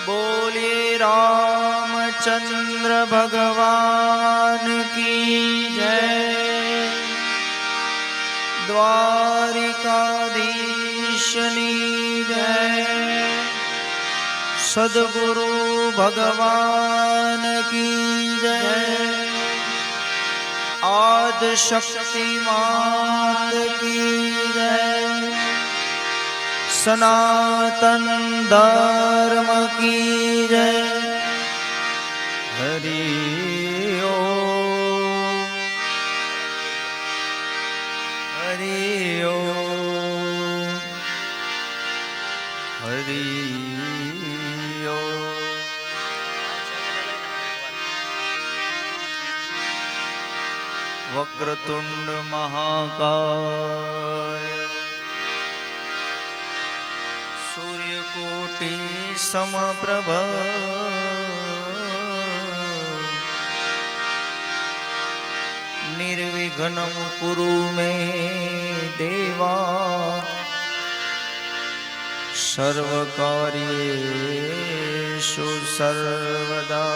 बोलिए रामचंद्र भगवान की जय। द्वारिकाधीशनी जय। सद्गुरु भगवान की जय। आदि शक्ति मात की जय। सनातन धर्म की जय। हरि ओम हरि ओम हरि ओम। वक्रतुंड महाकाय सूर्यकोटि समप्रभ निर्विघ्नं कुरु मे देवा सर्वकार्येषु सर्वदा।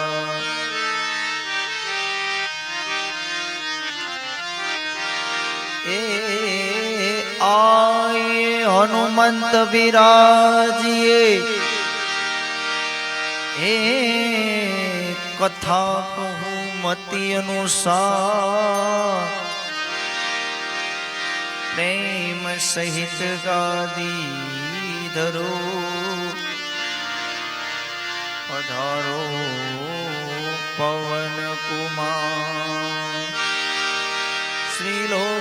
आए हनुमंत विराजिए कथा कहूँ मति अनुसार प्रेम सहित गादी धरो पधारो पवन कुमार। श्रीलोकाभिरामम्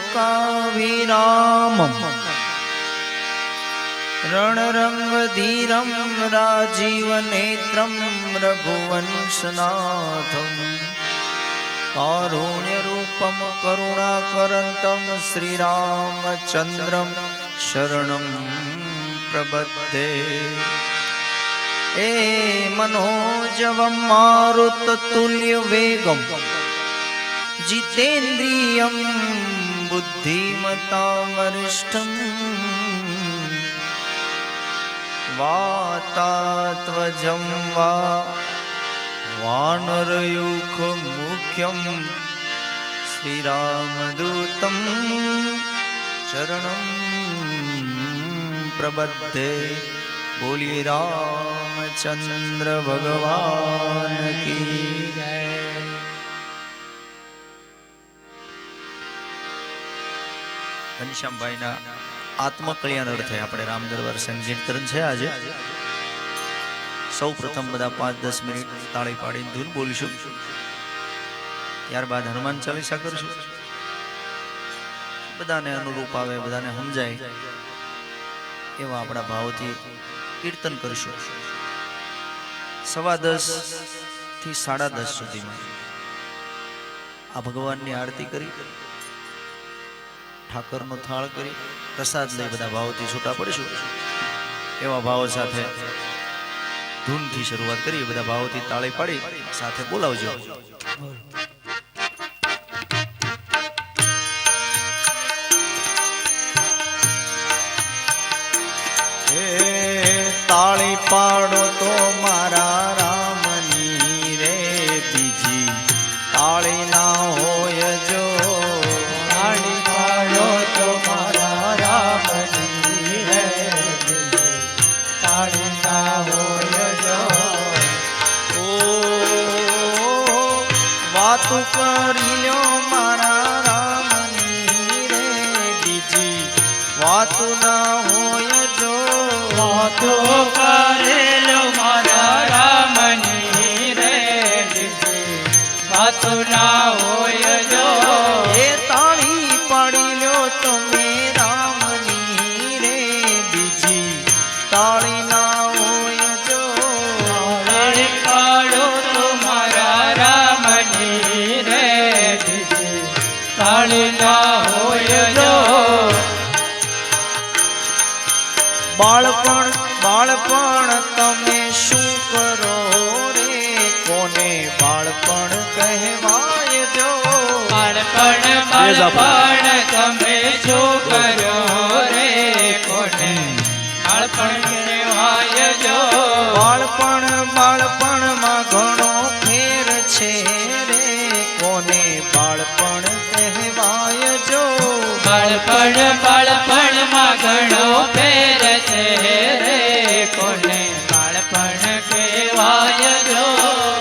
रणरंगधीरं राजीवनेत्रं रघुवंशनाथं कारुण्यरूपं करुणाकरन्तं श्रीरामचन्द्रं शरणं प्रपद्ये। मनोजवं मारुततुल्यवेगं जितेन्द्रियं बुद्धिमतां वातात्वजं वा वानरयूखमुख्यं श्रीरामदूतं चरणं प्रपद्ये। बोलिए रामचंद्र भगवान की जय। घनश्याम भाई ना आत्मकल्याण अर्थे આપણે રામ દરબાર સંઘ કીર્તન છે આજે। સૌ પ્રથમ બધા 5-10 મિનિટ તાળી પાડીને ધૂન બોલશું, ત્યારબાદ હનુમાન ચાલીસા કરશું। બધાને અનુરૂપ આવે, બધાને સમજાય એવા આપણા ભાવથી કીર્તન કરશું। 10:15 થી 10:30 સુધીમાં આ ભગવાનની આરતી કરી, ઠાકરનો થાળ કરી, પ્રસાદ લઈ બધા ભાવથી છૂટા પડીશું। એવા ભાવ સાથે ધૂનથી શરૂઆત કરીએ। બધા ભાવથી તાળી પાડી સાથે બોલાવજો। તાળી પાડો તો મારા રામની રે, બીજી તાળી ના હોય જો। वातु करी लो मारा रामनी रे, बीजी वातु ना होय जो। वातु करे लो मारा रामनी रे, बीजी वातु ना होय जो। ये ताળી पाड़ी लो तमे रामनी रे, बीजी ताળી ना होय जो। ताળી पाड़ो तुम्हारा रामनी रे, बीजी ताળી ना होय जो। बाळपण बाळपण तमे शू करो रे, कोने बाळपण कहवाय जो। बाळपण बाळपण तमे બાળપણમાં ઘણો ફેર છે રે, કોને બાળપણ કહેવાય જો.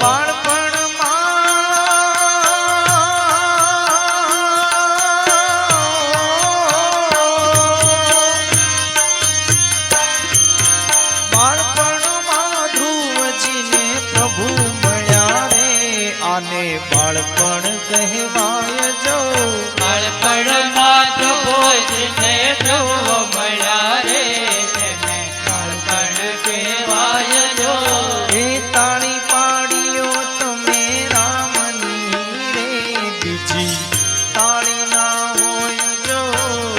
બાળપણ કહેવાય જો. બાળપણમાં પ્રભુજીને પ્રભુ મળ્યા રે, તેને બાળપણ કહેવાય જો. એ તાળી પાડીઓ તમે રામની રે, બીજી તાળી ના હોય જો.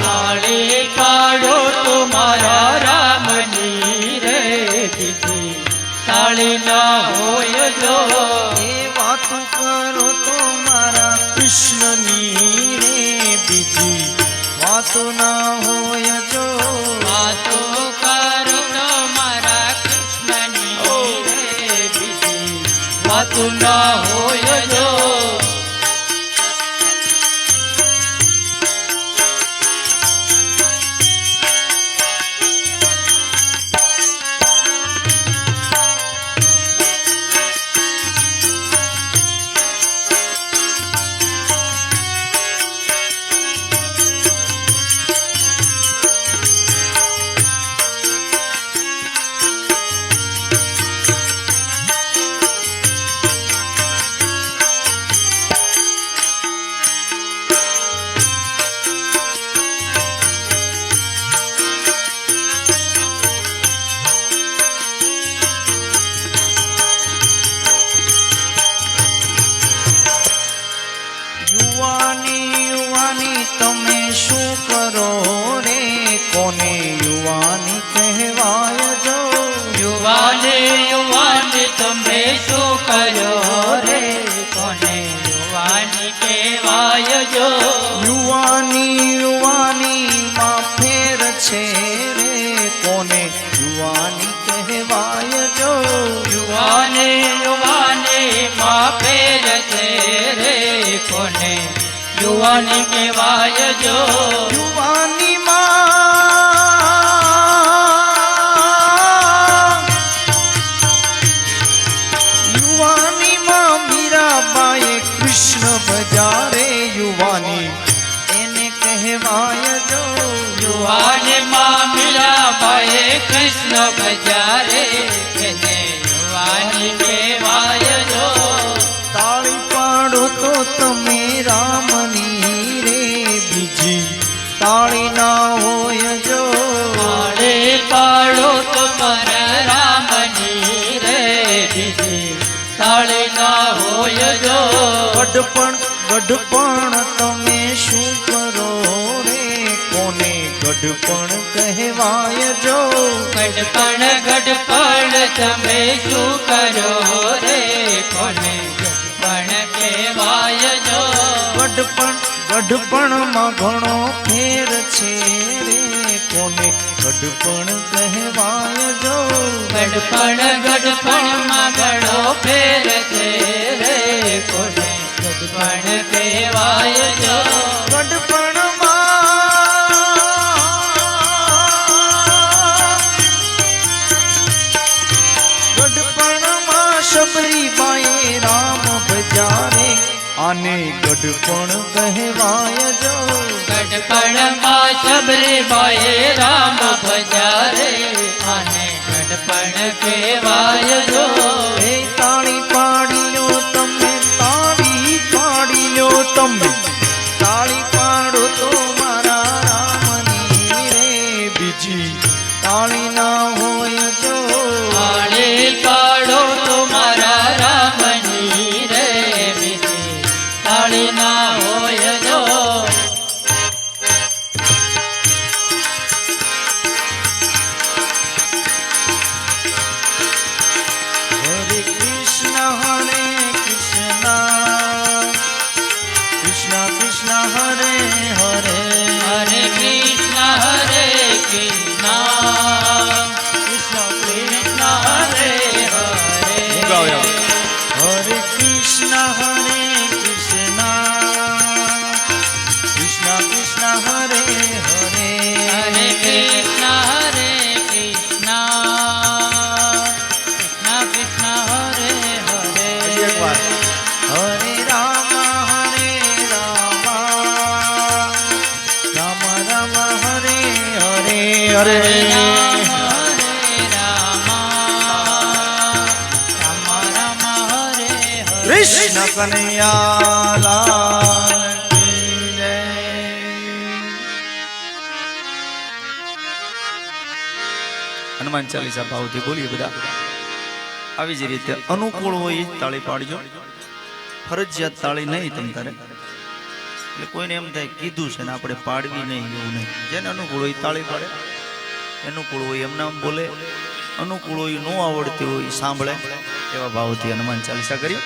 તાળી પાડો તો મારા રામની રે, બીજી તાળી ના હોય જો. વાતું કરો તો મારા કૃષ્ણની રે, બીજી વાતો ના હોય જો. વાતો કરો તો મારા કૃષ્ણની રે, બીજી વાતો ના હોય જો. યુવાની તમે શું કરો રે, કોને યુવાની કહેવાય જો. યુવાની તમે શું કરો રે, કોને યુવાની કહેવાય જો. યુવાની માં ફેર છે રે, કોને યુવાની કહેવાય જો. યુવાની માં ફેર છે રે, કોને યુવાની કહેવાય જો. યુવાની માં મીરાબાએ કૃષ્ણ ભજારે, યુવાની એને કહેવાય જો. યુવાની માં મીરાબાએ કૃષ્ણ ભજારે, એને યુવાની કહેવાય જો. તાળી પાડો તો તમે રામની રે, બીજી તાળી ના હોય જો. તાળી પાડો તો મારા રામની રે, બીજી તાળી ના હોય જો. ગઢપણ તમે શું કરો રે, કોને ગઢપણ કહેવાય જો. ગઢપણ તમે શું કરો રે, કોને ગઢપણ કહેવાય જો. ગઢપણમાં ઘણો ફેર છે રે, કોને ગઢપણ કહેવાય જો. ગઢપણમાં ઘણો ફેર છે રે, કોને ગઢપણ કહેવાય જો. ગઢપણમાં શબરીબાએ રામ ભજારે, આને ગઢપણ કહેવાય જો. ગઢપણમાં શબરીબાએ રામ ભજારે, આને ગઢપણ કહેવાય જો. એ તાળી પાડીઓ તમે, તાળી પાડીઓ તમે, તાળી પાડો તો મારા રામની રે, બીજી તાળી ના હોય જો. તાળી પાડો તો મારા રામની રે, બીજી તાળી ના હોય જો. હરે કૃષ્ણ કૃષ્ણ કૃષ્ણ હરે હરે, હરે કૃષ્ણ હરે કૃષ્ણ, કૃષ્ણ કૃષ્ણ હરે હરે. હરે કૃષ્ણ કૃષ્ણ કૃષ્ણ હરે હરે હરે કૃષ્ણ કૃષ્ણ કૃષ્ણ હરે હરે હજી એક વાર હરે રામ રામ રામ હરે હરે હરે રામ હરે રામ રામ રામ હરે હરે કૃષ્ણ કનૈયા લાલ કી જય. હનુમાન ચાલીસા ભાવથી બોલીએ બધા. આવી જ રીતે અનુકૂળ હોય એ જ તાળી પાડજો. ફરજિયાત તાળી નહીં તમ તારે. એટલે કોઈને એમ થાય કીધું છે ને આપણે પાડવી નહીં એવું નહીં. જેને અનુકૂળ હોય તાળી પાડે, અનુકૂળ હોય એમના આમ બોલે, અનુકૂળ હોય ન આવડતી હોય સાંભળે. એવા ભાવથી હનુમાન ચાલીસા કરી.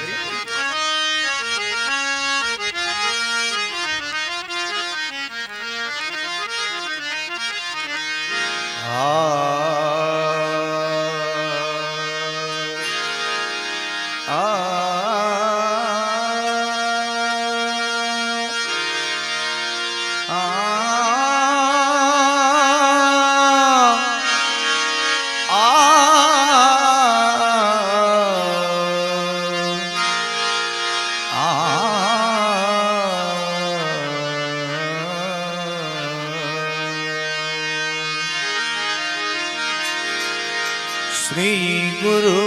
શ્રી ગુરુ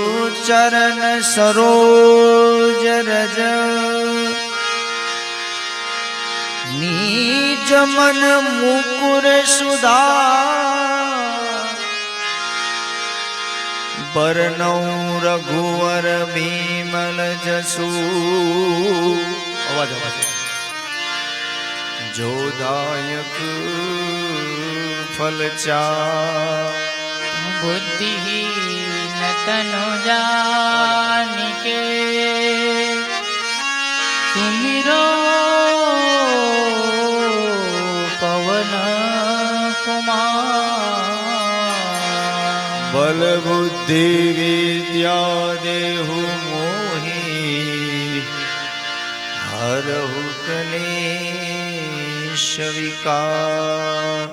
ચરણ સરોજ રજ નીજ મન મુકુર સુધા બરનૌ રઘુવર બીમલ જસુ. અવાજ અવાજ જોદાયક ફલચા बुद्धिहीन तनु जानिके सुमिरो पवन कुमार बल बुद्धि विद्या देहु मोहि हरहु कलेश विकार.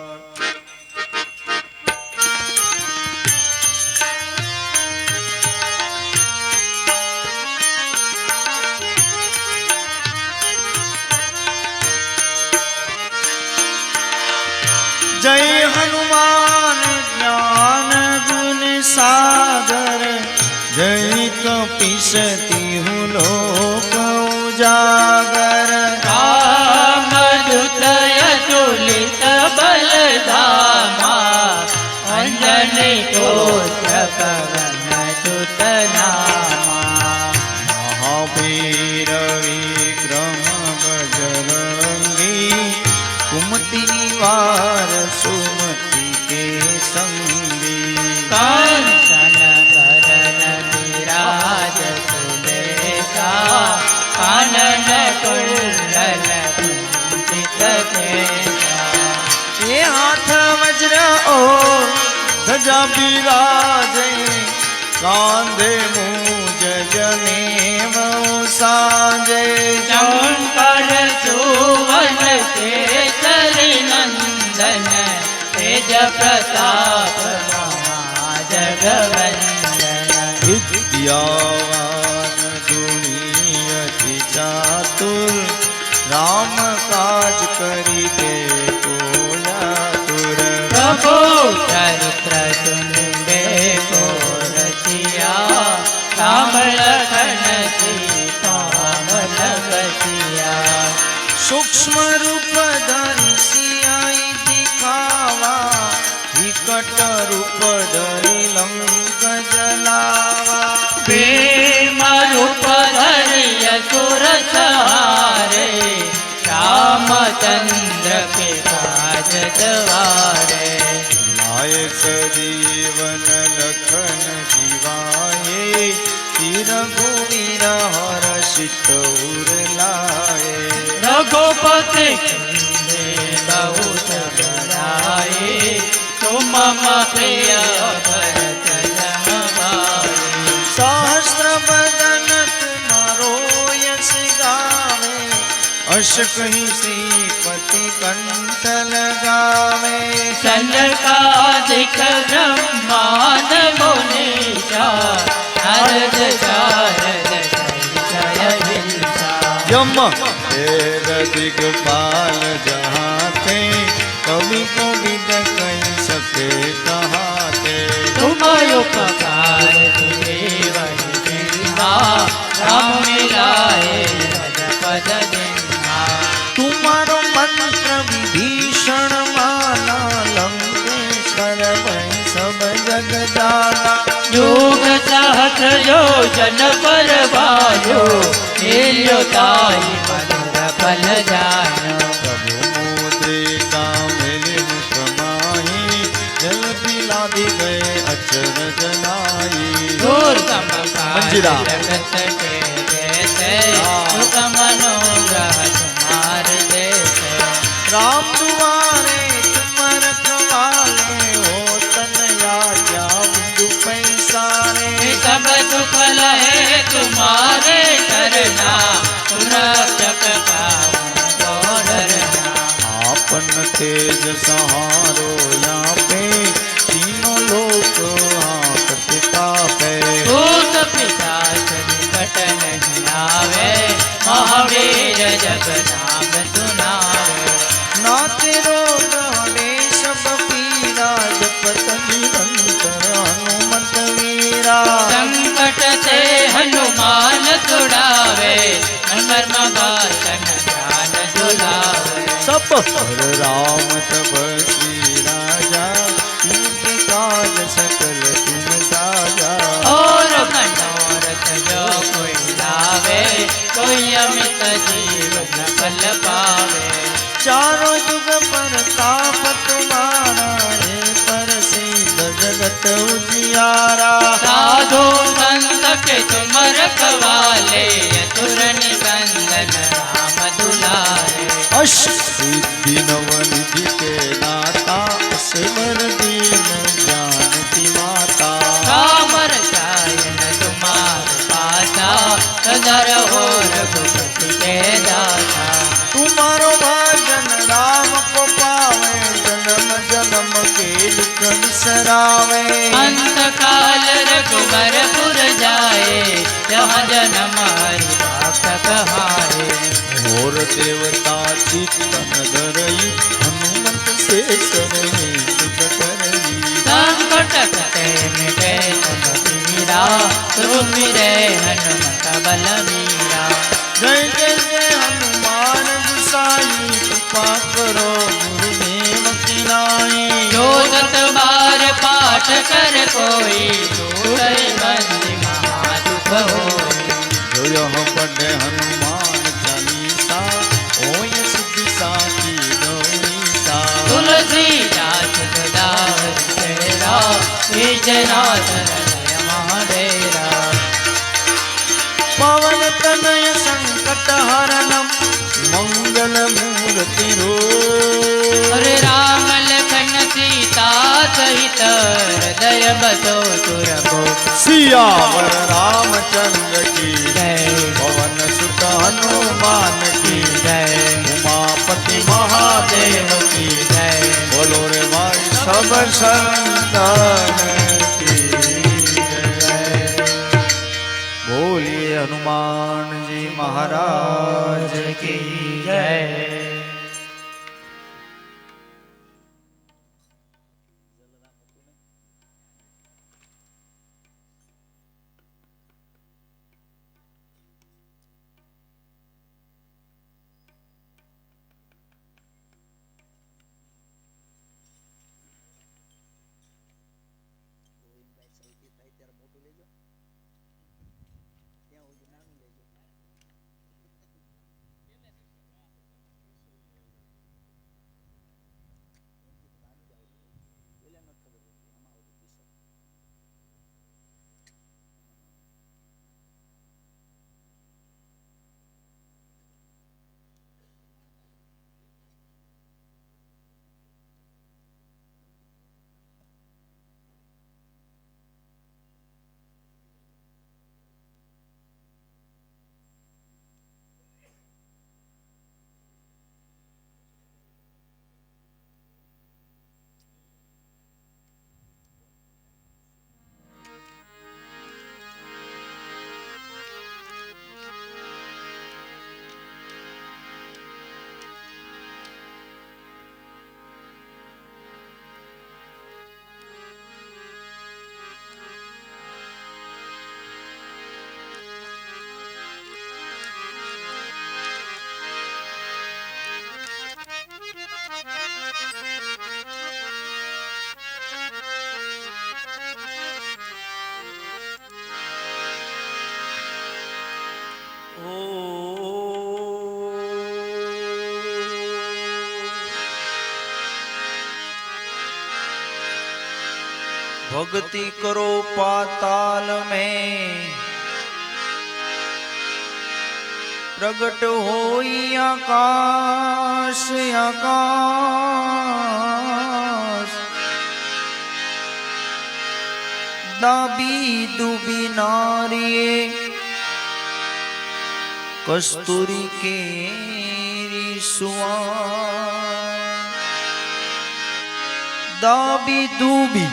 जय हनुमान ज्ञान गुण सागर जय कपीसती हूँ लोक उजागर. राम दूत अतुलित बल धामा अंजनी पुत्र पवन सुत नामा महावीर विक्रम बजरंगी कुमति निवार सुमति के संगी. कांचन वरण विराज सुबेसा कानन कुंडल कुंचित केसा. ये हाथ वज्र ओ ध्वजा बिराजे कांधे मूज जनेऊ साजे. शंकर सुवन केसरी नंदन तेज प्रताप महाजगवंदन. विद्यावान गुणी अति चातुर राम काज करिबे को आतुर. प्रभु चरित्र सुनबे को रसिया राम लखन सीता मन बसिया. सूक्ष्म रूप धरि सियाई दिखावा विकट रूप धरि लंक जलावा. भीम रूप धरि असुर सहारे रामचंद्र के काज द्वारे. लाए सजीवन लखन जीवाए तीर भूमि हर्षित उर लाए. रघुपति कुंदे बहुत बड़ाई तुम मम प्रिय भरत जन भाई. सहस्र बदन तुम्हारो यश गावे हर्ष कहीं श्रीपति कंठ लगावे चंद्रकादिक ब्रह्मांड मुनीचा नारद शारद जय विंसा यम तेर दिगपाल जहाँ थे कवि को विद कह सके कहाँ थे तुम उपकार तुझे वही बिना राम मिलाए पद पद जिन्हा तुम्हारो मंत्र विभीषण माना लंकेश्वर भई सब जग जाना योग सहस्र योजन पर भालो हेल्यो ताई मधुर फल जानो प्रभु मुद्रिका मेले मुख माही जल पिला भी गए अचरज नाई दुर्गम मंजीरा। जगत के जैसे सुख मनोग्रह तुम्हार जैसे राम दुआरे तुम रखवाले हो तनया क्या बिंदु पैसारे सब सुख लहे तुम्हारे करना तुम रक्षक का मुझको डरना आपन तेज सहारो यहाँ पे तीनों लोग हाथ पे भूत पिशाच निकट नहीं आवे महावीर जग नाम सुनावे नाते रोग हरे सब पीरा जपत निरंतर हनुमत वीरा संकट से हनुमान छुड़ावे मर्म भाषण ज्ञान दुलावे सब पर राम तब श्री राजा इनके काज सकल तुम साजा और मनोरथ जो कोई लावे कोई अमित जीवन फल पावे चारों युग पर ताप तुम्हारा है पर सिद्ध जगत उजियारा साधु संत के तुम रखवाले तुर निबंधन राम दुलारे अश सिद्धि नवनिधि के दाता सिमर दीन जानती माता राम रसायन तुम्हार पासा सदर हो रघुपति के दाता तुम्हारो भजन राम को पावे जन्म जन्म के दुख बिसरावे अंत काल रघुबरपुर जाए जहाँ जन्म हरि भक्त कहाए और देवता चित्तन धरई हनुमत से सरहे सुख करई संकट कटे मिटे सब पीरा तुम रे हनुमत बल मीरा जय जय जय हनुमान गुसाई कृपा करो गुरुदेव की नाई जो सत बार पाठ कर कोई छूटे बंदी महा दुख होई जो यह पढ़े हनुमान चालीसा ओय सिद्धि साखी गौरीसा तुलसीदास सदावर तेरा विजयनाथ हृदय महाडेरा पवन तनय संकट हरणम मंगल मूर्ति रो हरे राम लखन सीता सहित हृदय बसो सुरभो सियावर रामचंद्र की जय पवन सुत हनुमान की जय उमापति महादेव की जय बोलो रे भाई सब संतान की जय। बोलिए हनुमान जी महाराज की जय भक्ति करो पाताल में प्रगट होई आकाश आकाश दाबी दुबी नारिये कस्तूरी के रिसुआ दाबी दुबी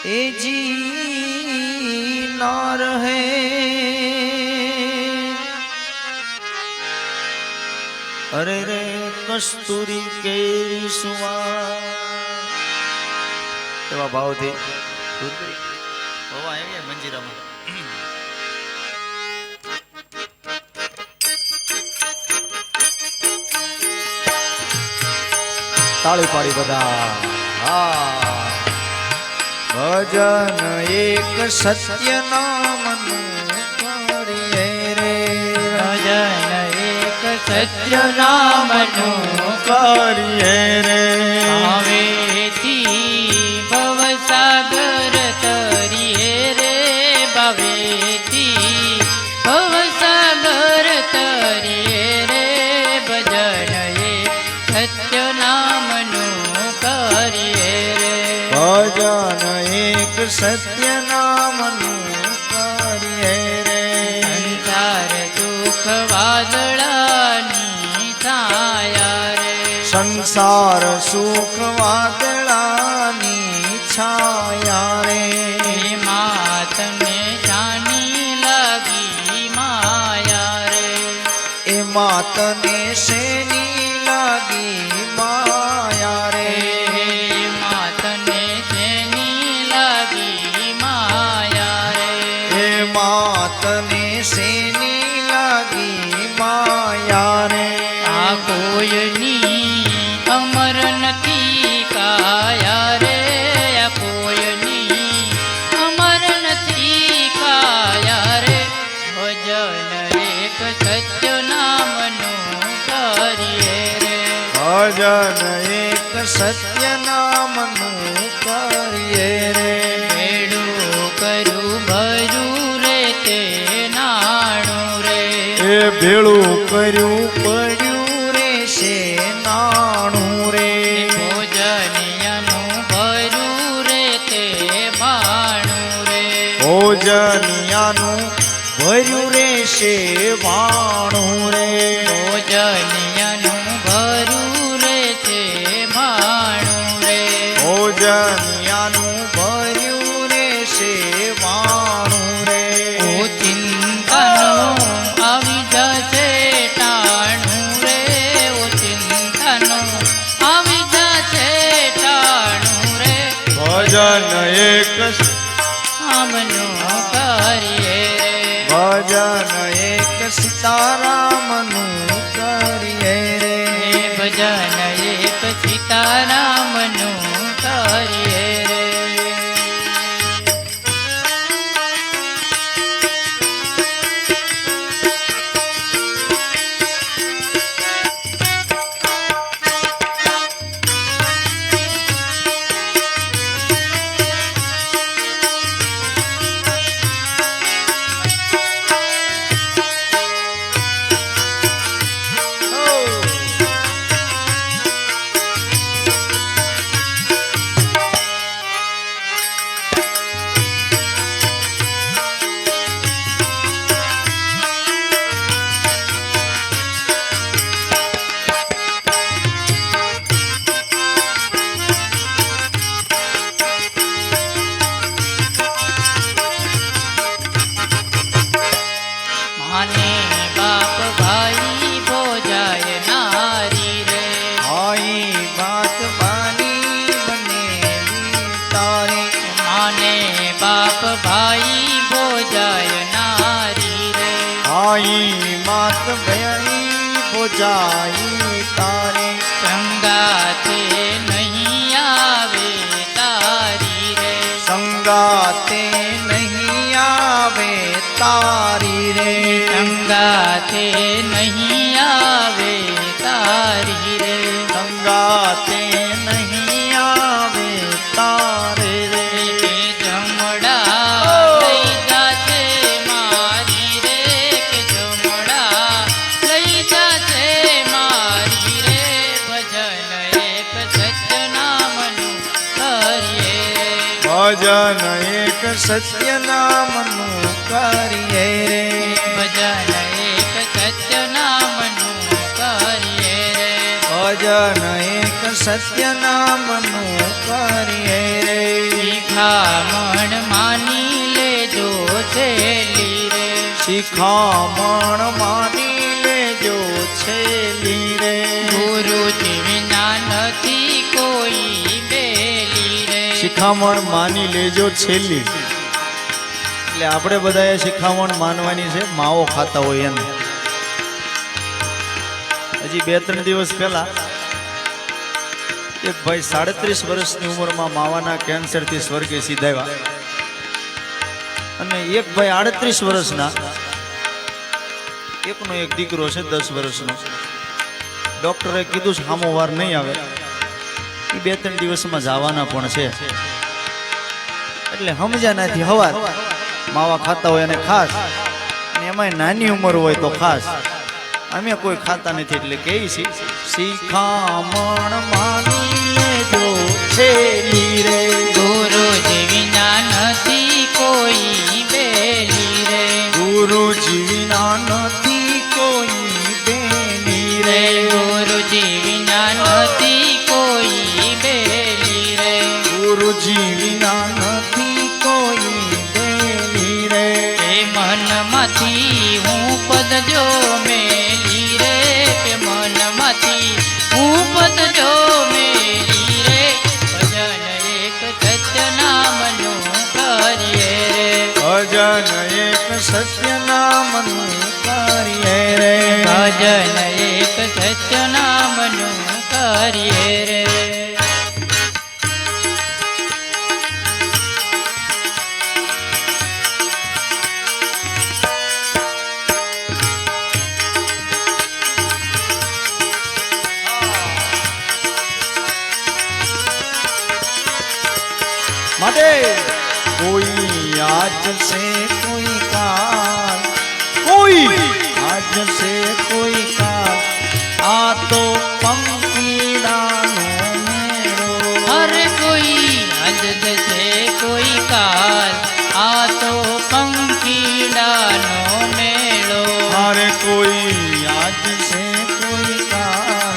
ए जी ना रहे अरे रे कस्तूरी के रिसुआ एवा भाव थी मंजीराમાં તાળી પાડી બધા હા ભજન એક સત્ય નામનું કરીએ રે ભજન એક સત્ય નામનું કરીએ રે ભાવેથી ભવસાગર તરીએ રે ભાવેથી ભવસાગર તરીએ રે ભજન એક સત્ય નામનું કરીએ રે ભજન એક સત્ય નામનું કરીએ રે સંસાર દુઃખ વાદળાની છાયા રે સંસાર સુખ વાદળાની છાયા રે માતને જાની લાગી માયા રે એ માતને શેની લાગી માયા રે માતને જેની લાગી માયા રે એ માતને શેની લાગી માયા રે આ કોઈની અમર નથી કાયા રે આ કોઈની અમર નથી કાયા રે ભજન એક સત્ય નામનું કરીએ રે ભજન એક સત્ય નામનું કરીએ રે ભેડું કરું ભરું રે તે નાણું રે એ ભેળું કર્યું પડ્યું રે છે નાણું રે ભોજનિયાનું ભરું રે તે ભાણું રે ભોજનિયાનું ભર્યું રે છે ભાણું રે ભોજનિયાનું ભરું રે તે ભાણું રે ભોજનિયાનું ભર્યું રે છે ભાણું રે ઓ ચિંતાનું આવી જશે ટાણું રે ઓ ચિંતાનું આવી જશે ટાણું રે ભજન એક આમનું કરીએ રે ભજન એક સીતારામનું કરીએ રે ભજન એક સીતારામનું કરીએ રે માને બાપ ભાઈ ભોજાય નારી રે ભાઈ બાત બાની બને તારે માને બાપ ભાઈ ભોજાય નારી રે ભાઈ માત ભાઈ બોજાઈ તારે સંગાતે નહીં આવે તારી રે સંગાતે નહીં આવે તારી રે સંગાતે નહીં આવે તારી રે સંગાતે નહીં આવે તારે ભજન એક સત્ય નામનું કરીએ રે ભજન એક સત્ય નામનું કરીએ રે ભજન એક સત્ય નામનું કરીએ રે શિખામણ માની લેજો છેલી રે શિખામણ માની લેજો છેલી રે ગુરુજી વિના નથી કોઈ બેલી રે શિખામણ માની લેજો છેલ્લી એટલે આપણે બધાએ શિખામણ માનવાની છે માવો ખાતા હોય એને હજી 2-3 દિવસ પહેલા એક ભાઈ 37 વર્ષની ઉંમરમાં માવાના કેન્સરથી સ્વર્ગે સીધાવ્યા અને એક ભાઈ 38 વર્ષના એકનો એક દીકરો છે 10 વર્ષનો ડોક્ટરે કીધું સામો વાર નહીં આવે એ 2-3 દિવસમાં જવાના પણ છે એટલે સમજ્યા નથી હવાર માવા ખાતા હોય અને ખાસ અને એમાંય નાની ઉંમર હોય તો ખાસ અમે કોઈ ખાતા નથી એટલે કે શિખામણ માની લેજો છેલી રે ગુરુજી વિના નથી કોઈ બેલી રે ગુરુજી વિના નથી કોઈ બેલી રે ગુરુજી વિના નથી કોઈ બેલી રે ગુરુજી વિના નથી કોઈ બેલી રે એ મનમાંથી હું પદ જો મેલી રે કે મનમાંથી હું પદ જો મેલી રે ભજન એક સત્ય નામનું કરીએ રે ભજન એક સત્ય નામનું કરીએ રે ભજન એક સત્ય નામનું કરીએ રે માટે કોઈ આજ સે કોઈ કાલ કોઈ આજ સે કોઈ કાલ આ તો પંખીડાનો મેળો હર કોઈ આજ છે કોઈ કાલ આ તો પંખીડાનો મેળો અરે કોઈ આજ સે કોઈ કાલ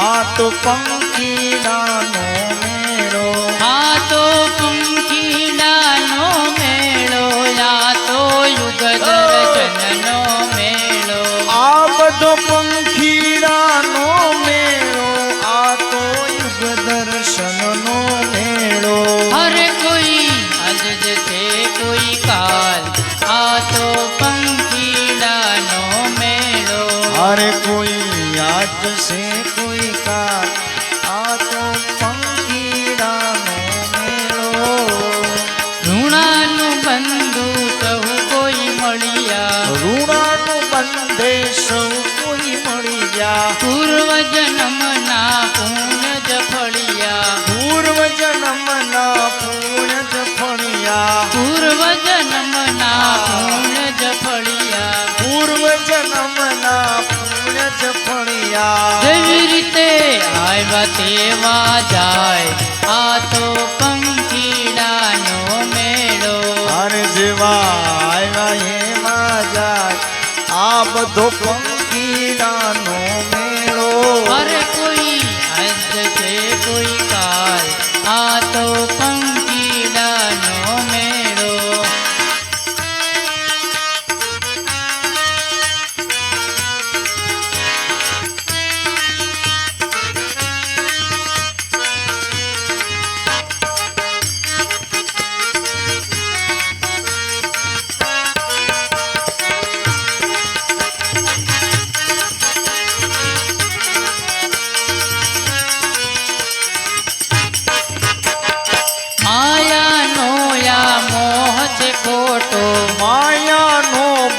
આ તો પંખીડાનો મેળો આ તો પંખીડાનો મેળો આ તો યુગ દર્શનનો મેળો આ બધો પંખીડાનો મેળો આ તો યુગ દર્શનનો મેળો હર કોઈ આજ છે કોઈ કાલ આ તો પંખીડાનો મેળો અરે કોઈ આજ સે કોઈ કાલ આ તો પંખીડાનો મેળો ઋણાનું બંધુ સહુ કોઈ મળ્યા ઋણાનું બંધે સૌ કોઈ મળી ગયા પૂર્વ જન્મના પુણ્ય જ ફળિયા પૂર્વ જન્મના પુણ્ય જ ફળિયા પૂર્વ જન્મના પુણ્ય જ ફળિયા પૂર્વ જન્મના પુણ્ય જ ફળિયા જેવી રીતે આવ્યા તેવા જાય આ તો પંખીડાનો મેળો હર જેવા આવ્યા એમાં જાય આ બધો પંખીડાનો મેળો હર કોઈ આજ છે કોઈ કાલ આ તો પંખીડાનો મેળો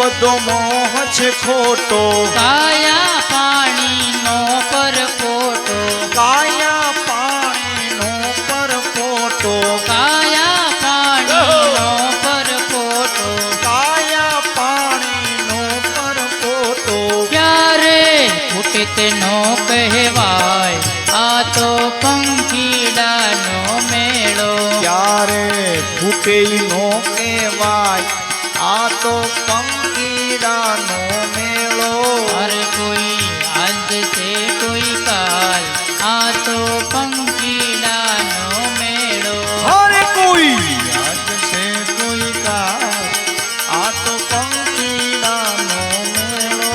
બધો મોહ છે ખોટો કાયા પાણીનો પરપોટો કાયા પાણીનો પરપોટો કાયા પાણીનો પરપોટો કાયા પાણીનો પરપોટો ક્યારે ફૂટે તેનો કહેવાય આ તો પંખીડાનો મેળો ક્યારે ભૂકે નો કહેવાય આ તો પંકીડાનો મેળો હર કોઈ આજ છે કોઈ કાલ આ તો પંખીડાનો મેળો હરે કોઈ આજ છે કોઈ કાલ આ તો પંકીડાનો મેળો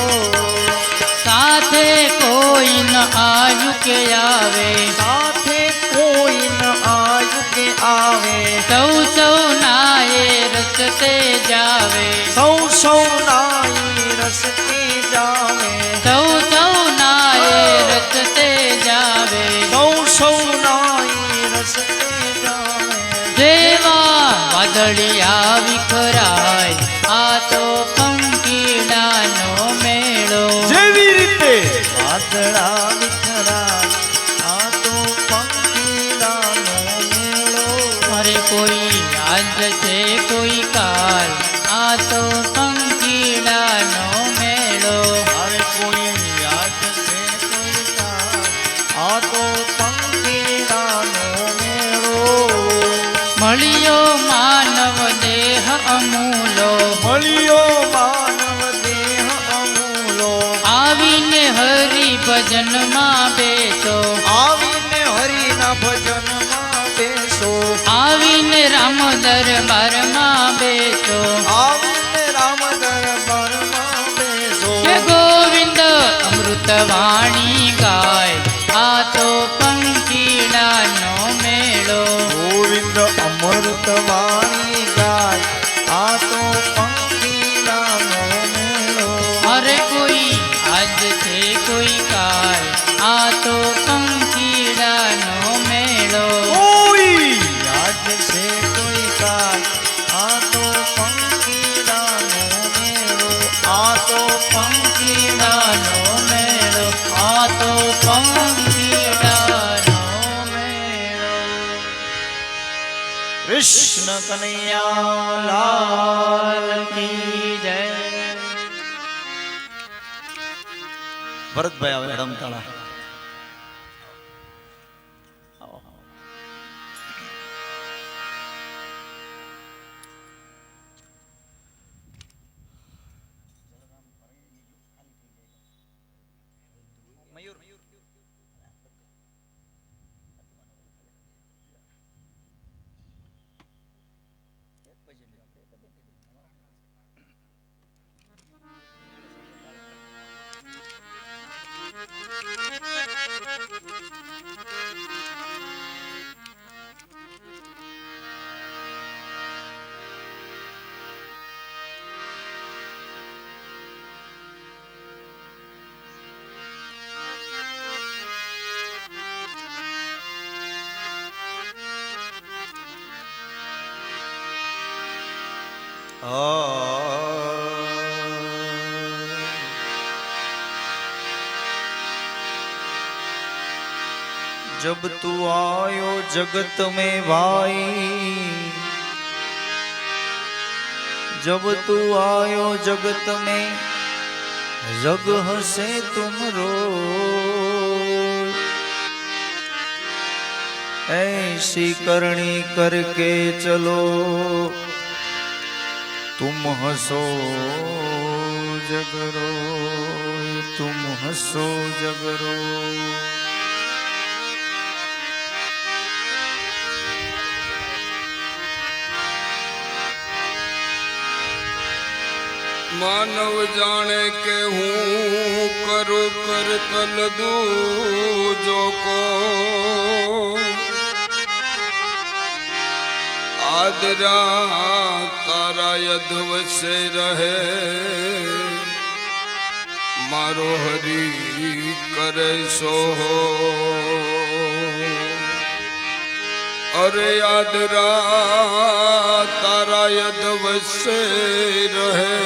સાથે કોઈ ન આયુ કે આવે સાથે કોઈ ન આયુ કે આવે સૌ સૌ નાએ રસ્તે જાવે સૌ સૌ નાઈ રસ્તે જાવે સૌ સૌ નાએ રસ્તે જાવે સૌ સૌ નાઈ રસ્તે જાવે જેવા વાદળિયા વિખરાય આ તો પંખીડાનો મેળો જેવી રીતે વાદળા વિખરાય આ તો પંખીડાનો મેળો અરે કોઈ આજ છે કોઈ કાલ આ તો પંખીડાનો મેળો અરે કોઈ યાદ છે કોઈ કાલ આ તો પંખીડાનો મેળો મળ્યો માનવ દેહ અમૂલો મળ્યો માનવ દેહ અમૂલો આવીને હરિ ભજનમાં બેસો આવીને હરિના ભજનમાં બેસો આવીને રામ દરબારમાં બેસો આવીને રામ દરબારમાં બેસો કે ગોવિંદ અમૃત વાણી ગાય આ તો પંખીડાનો મેળો ગોવિંદ અમૃત વાણી ગાય આ તો પંખીડાનો મેળો અરે કોઈ આજ છે કોઈ કાલ આ તો પંખીડાનો મેળો કોઈ યાદ છે કોઈ કાલ આ તો પંખીડાનો મેળો આ તો પંખીડાનો મેળો આ તો પંખીડાનો મેળો કૃષ્ણ કનૈયા લાલ કી જય ભરતભાઈ આવે રમતાળા जब तू आयो जगत में भाई जब तू आयो जगत में जग हसे तुम रो ऐसी करनी करके चलो तुम हंसो जगरो तुम हंसो जगरो मानव जाने के हूँ करो कर तल दूजो को आदरा तारा यधव से रहे मारो हरि करे सो हो अरे आदरा तारा यधव से रहे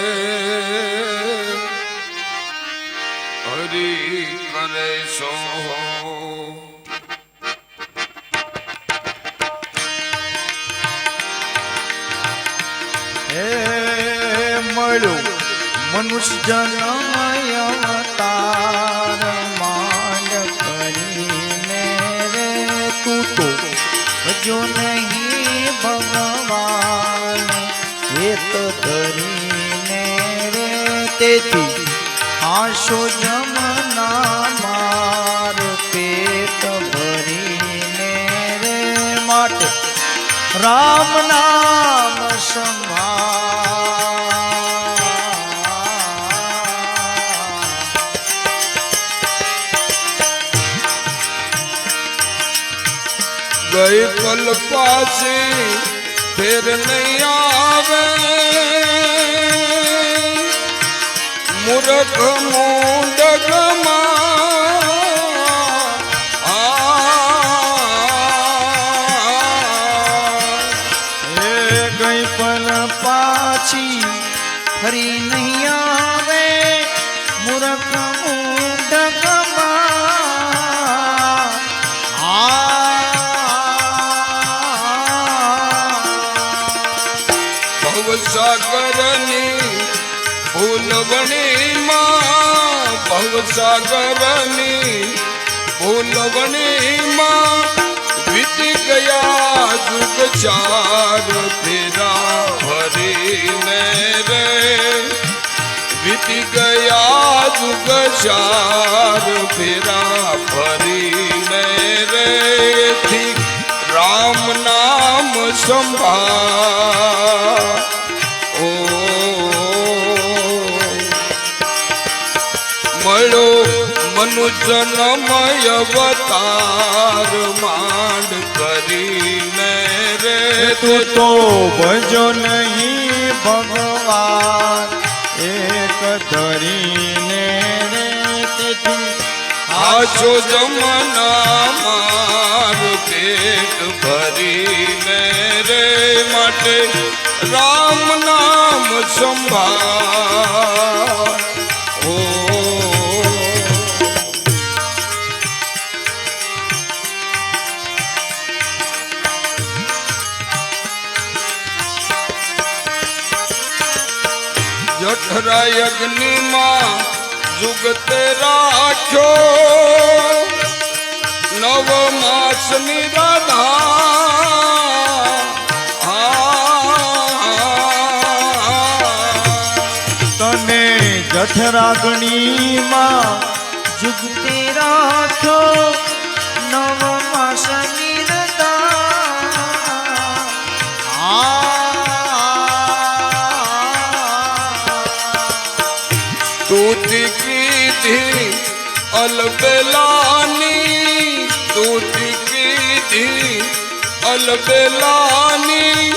हरि करे सो हे મળ્યો મનુષ્ય જન્મ અવતાર માંડ કરીને રે તું તો જો નહીં ભગવાન પેટ ધરીને રે તેથી આશો જમના માર પેટ ભરીને રે માટે રામ નામ ગઈ પલ પાછી ફેર નહીં આવે મૂર્ખ ગઈ પલ પાછી ફરી નહીં આવે મૂર્ખ ભવસાગરની ભૂલવણીમાં ભવસાગરની ભૂલવણીમાં વીતી ગયા જુગ ચાર ફેરા ભરીને રે વીતી ગયા જુગ ચાર ફેરા ભરીને રે રામ નામ સંભાળ મળો મનુજનમય અવતાર માંડ કરીને રે તું તો ભજો નહીં ભગવાન એક ધરીને રે તેથી આજો જમના માર પેટ ભરીને રે માટે રામ નામ સંભાળ જઠરા અગ્નિમાં જુગતે રાખ્યો નવ માસની રાધા તને જઠરાગણીમાં જુગતે રાખ્યો નવ માસની તૂતી કીધી અલબેલાની તૂતી કીધી અલબેલાની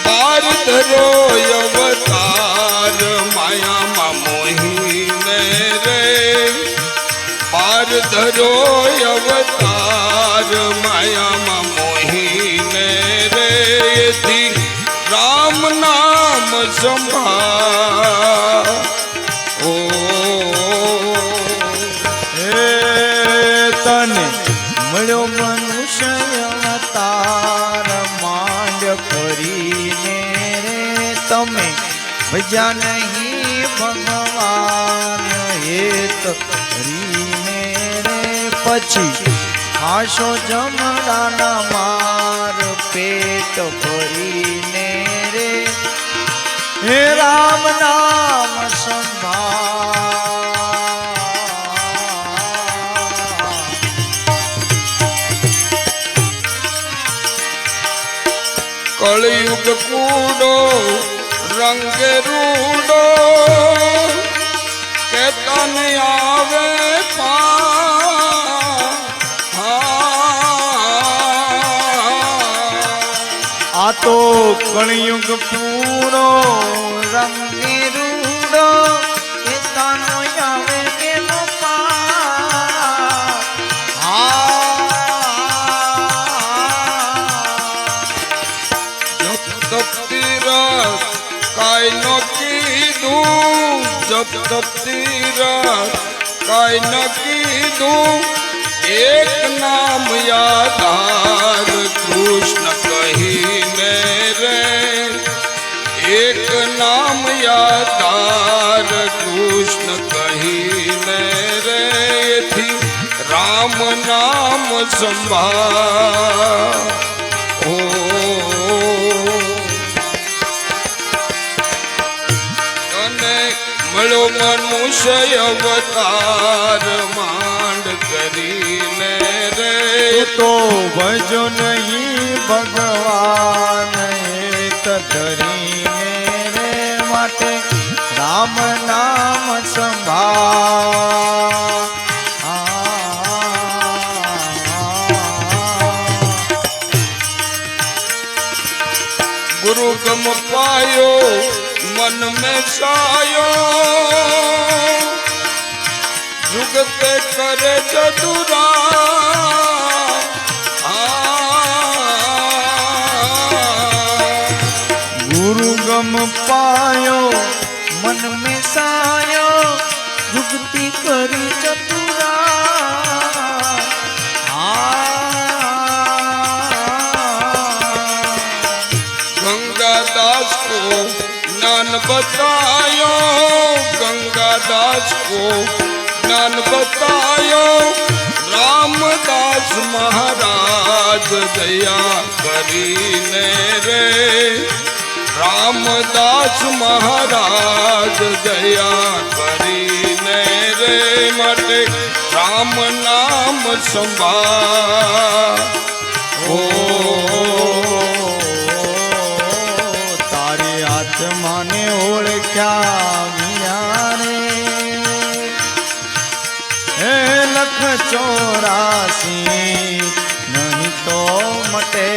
બાર ધરો અવતાર માયામાં મોહીને રે બાર ધરો અવતાર માયામાં મોહીને રે રામ નામ સંભાળ તને મળ્યો મનુષ્ય અવતાર માંડ કરીને રે તમે ભજ્યા નહીં ભગવાન હેત કરીને રે પછી આશો જમડાના માર પેટ ભરીને રે હે રામ નામ કળયુગ કૂડો રંગે રૂડો કે તને આવે આ તો કળયુગ પૂરો રંગે રૂડો કે તાનો આવે કેનો કાઈ ન કીધું જપ તીરથ કાઈ ન કીધું એક નામ યાદાર કૃષ્ણ કહીને રે એક નામ યાદાર કૃષ્ણ કહીને રે રામ નામ સંભાળ મળ્યો મનુષ્ય અવતાર માંડ કરીને રે તો ભજો નહીં ભગવાન એક ધરીને રે માટે રામ નામ સંભાળ गुरु गम पायो मन में सायो जुगते करे चतुरा गुरु गम पायो मन में सायो जुगती करी चतुरा गंगादास को ज्ञान बतायो गंगादास को ज्ञान बतायो रामदास महाराज दया करीने रे रामदास महाराज दया करीने रे मटे राम नाम संभाळ તારી આત્માને ઓળખ્યા વિના રે હે લખ 84 નહીં તો મટે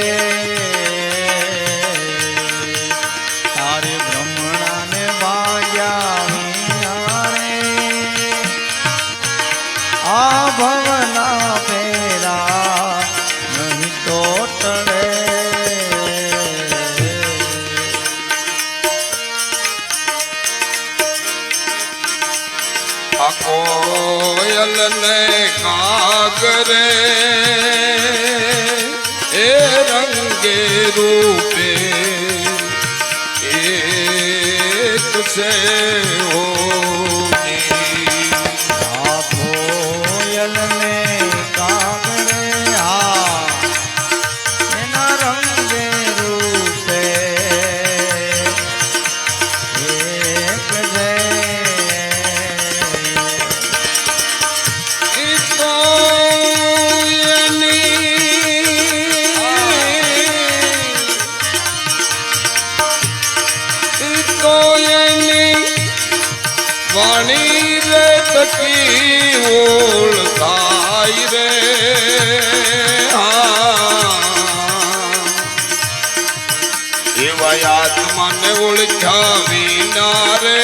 તારે બ્રહ્મણાને વાગ્યા વિના રે આ ભવના ફેરા નહીં તો ટળે कोयल ने कागरे ए रंगे रूपे एक से होगी कोयल ने कागरे एना रंगे रूपे एक से वाणी रे तकी ओळखाय रे एवा आत्माने ओळख्या विना रे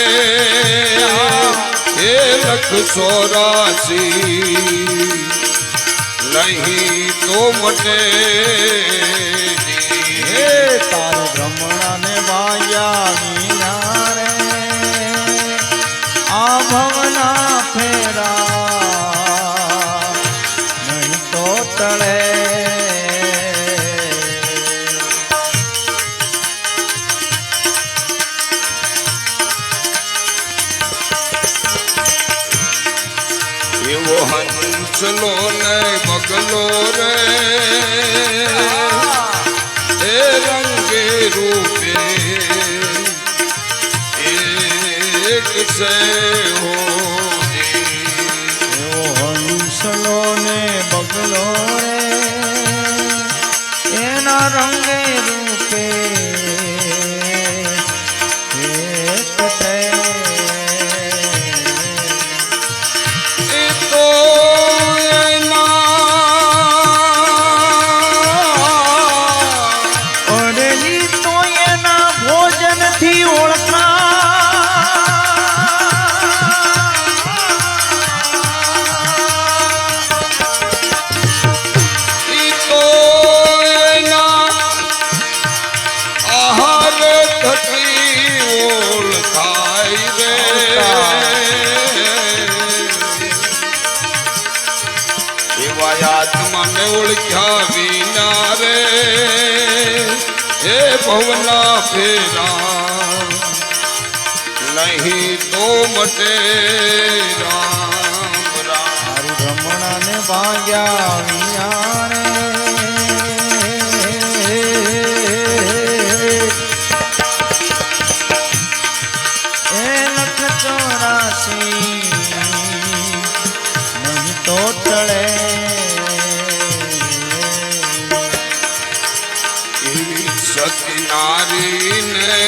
हे 184 नहीं तो मटे હે તારો બ્રહ્મણાને વાગ્યા વિના રે આ ભવના ફેરા નહીં તો ટળે એવો હંસલો ને બગલો રે એ રંગે રૂપે એક સે હોગી એવો હંસલો ને બગલો રે એના રંગે રૂપે એક છે એ તો એના ઓરેલી તો એના ભોજનથી ઓળખા ઈ તો એના આહાર થકી ઓળખાય રે એવા આત્માને ઓળખ્યા વિના રે એ ભવના ફેરા નહીં તો મટે રામ રામ તારી બ્રહ્મણાને વાગ્યા વિના રે એ 184 સતી નારીને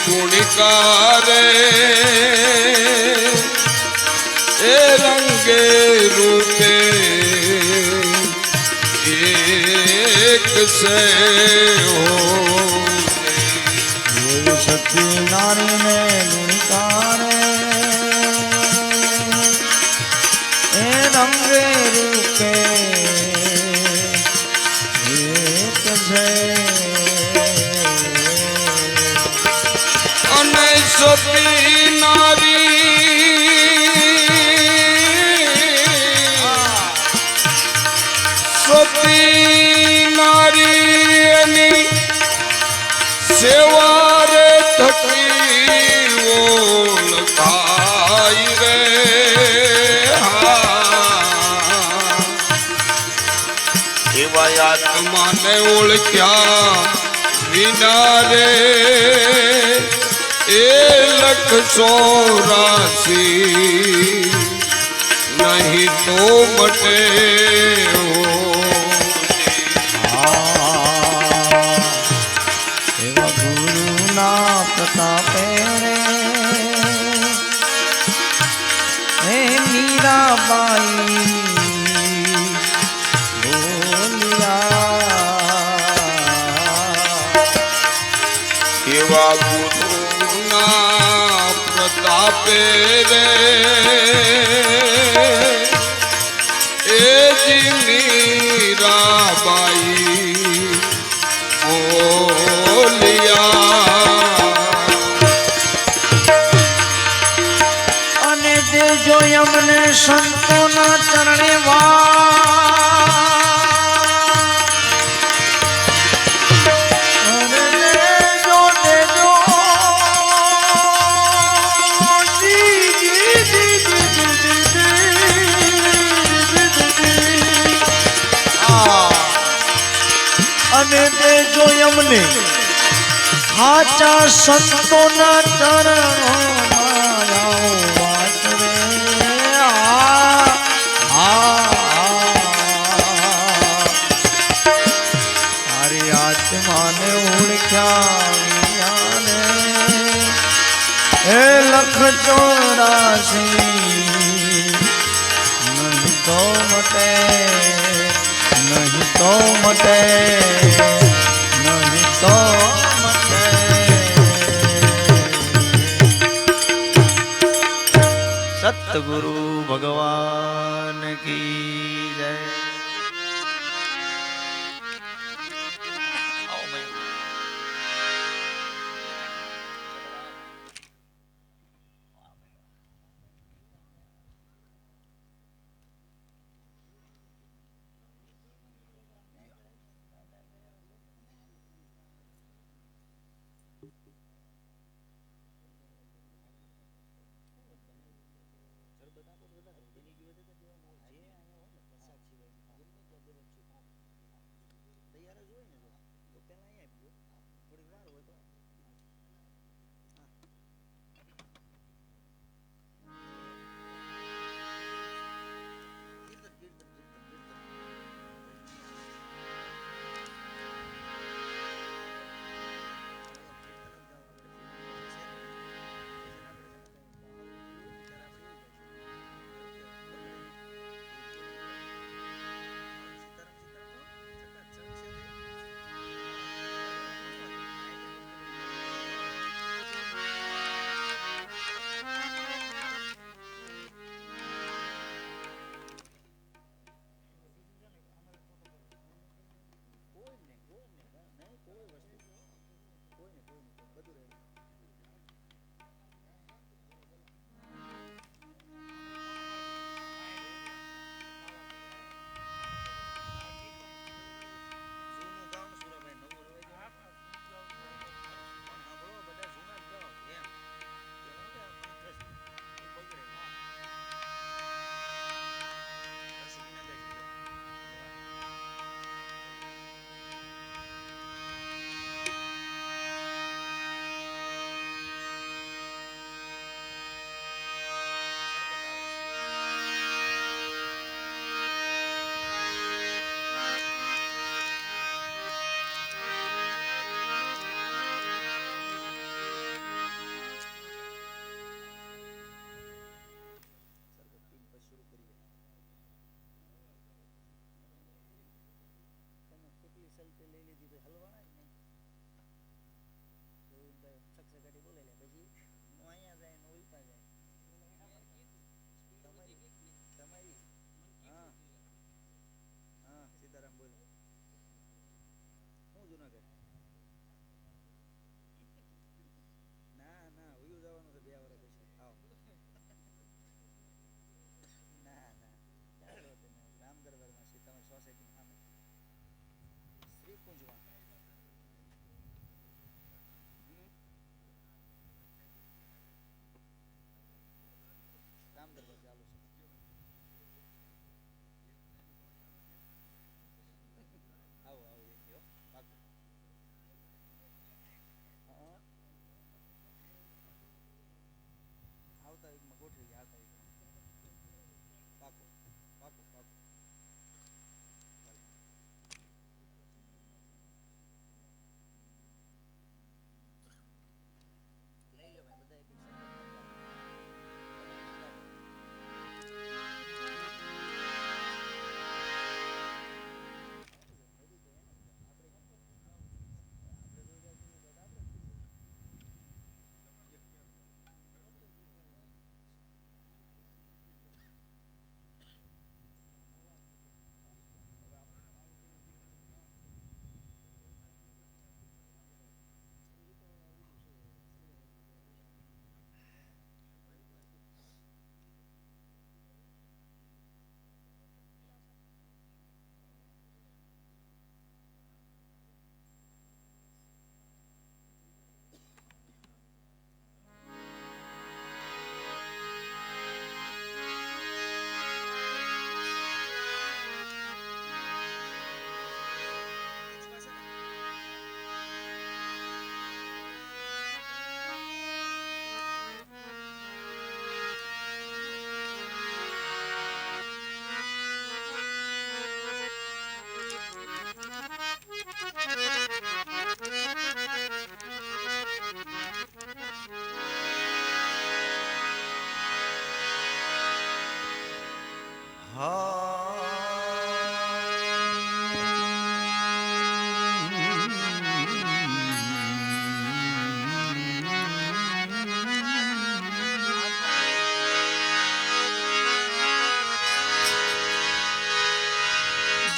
ગુણકારે એ રંગે રૂપે એક સે એવી સતી નારીને ગુણકારે એ રંગે રૂપે એક છે અને સતી નારી સતી નારી એની સેવા રે થકી ઓળખાય રે એવા આત્માને ઓળખ્યા વિના રે એ 184 નહીં તો મટે એવા ગુરુના પ્રતાપે રે હે મીરાબાઈ એવા ગુરુના પ્રતાપે રે એ જી મીરાબાઈ બોલિયા અને દેજો અમને સંતોના ચરણે અને દેજો અમને હાચા સંતોના ચરણોમાં વાત રે તારી આત્માને ઓળખ્યા ને એ 184 નહીં તો મટે નહીં તો મટે નહીં તો મટે સતગુરુ ભગવાન કી જય. આવો મય.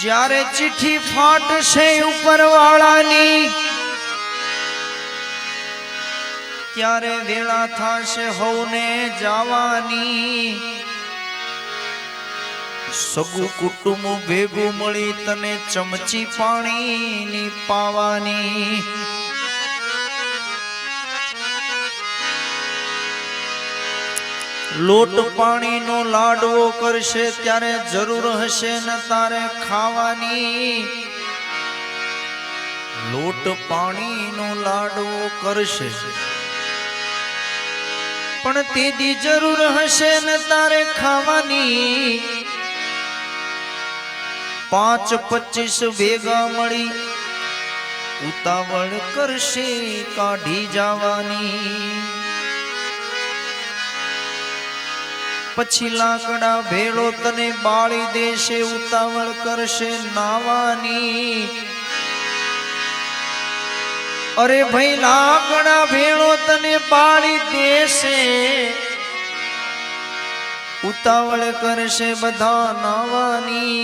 જ્યારે ચિઠ્ઠી ફાટશે ઉપરવાળાની ત્યારે વેળા થશે હવને જવાની સગું કુટુંબ ભેગું મળી તને ચમચી પાણીની પાવાની લોટ પાણીનો લાડવો કરશે ત્યારે જરૂર હશે ને તારે ખાવાની લોટ પાણીનો લાડવો કરશે પણ તેદી જરૂર હશે ને તારે ખાવાની 5-25 ભેગા મળી ઉતાવળ કરશે કાઢી જવાની પછી લાકડા ભેળો તને બાળી દેશે ઉતાવળ કરશે નાવાની અરે ભાઈ લાકડા ભેળો તને બાળી દેશે ઉતાવળ કરશે બધા નાવાની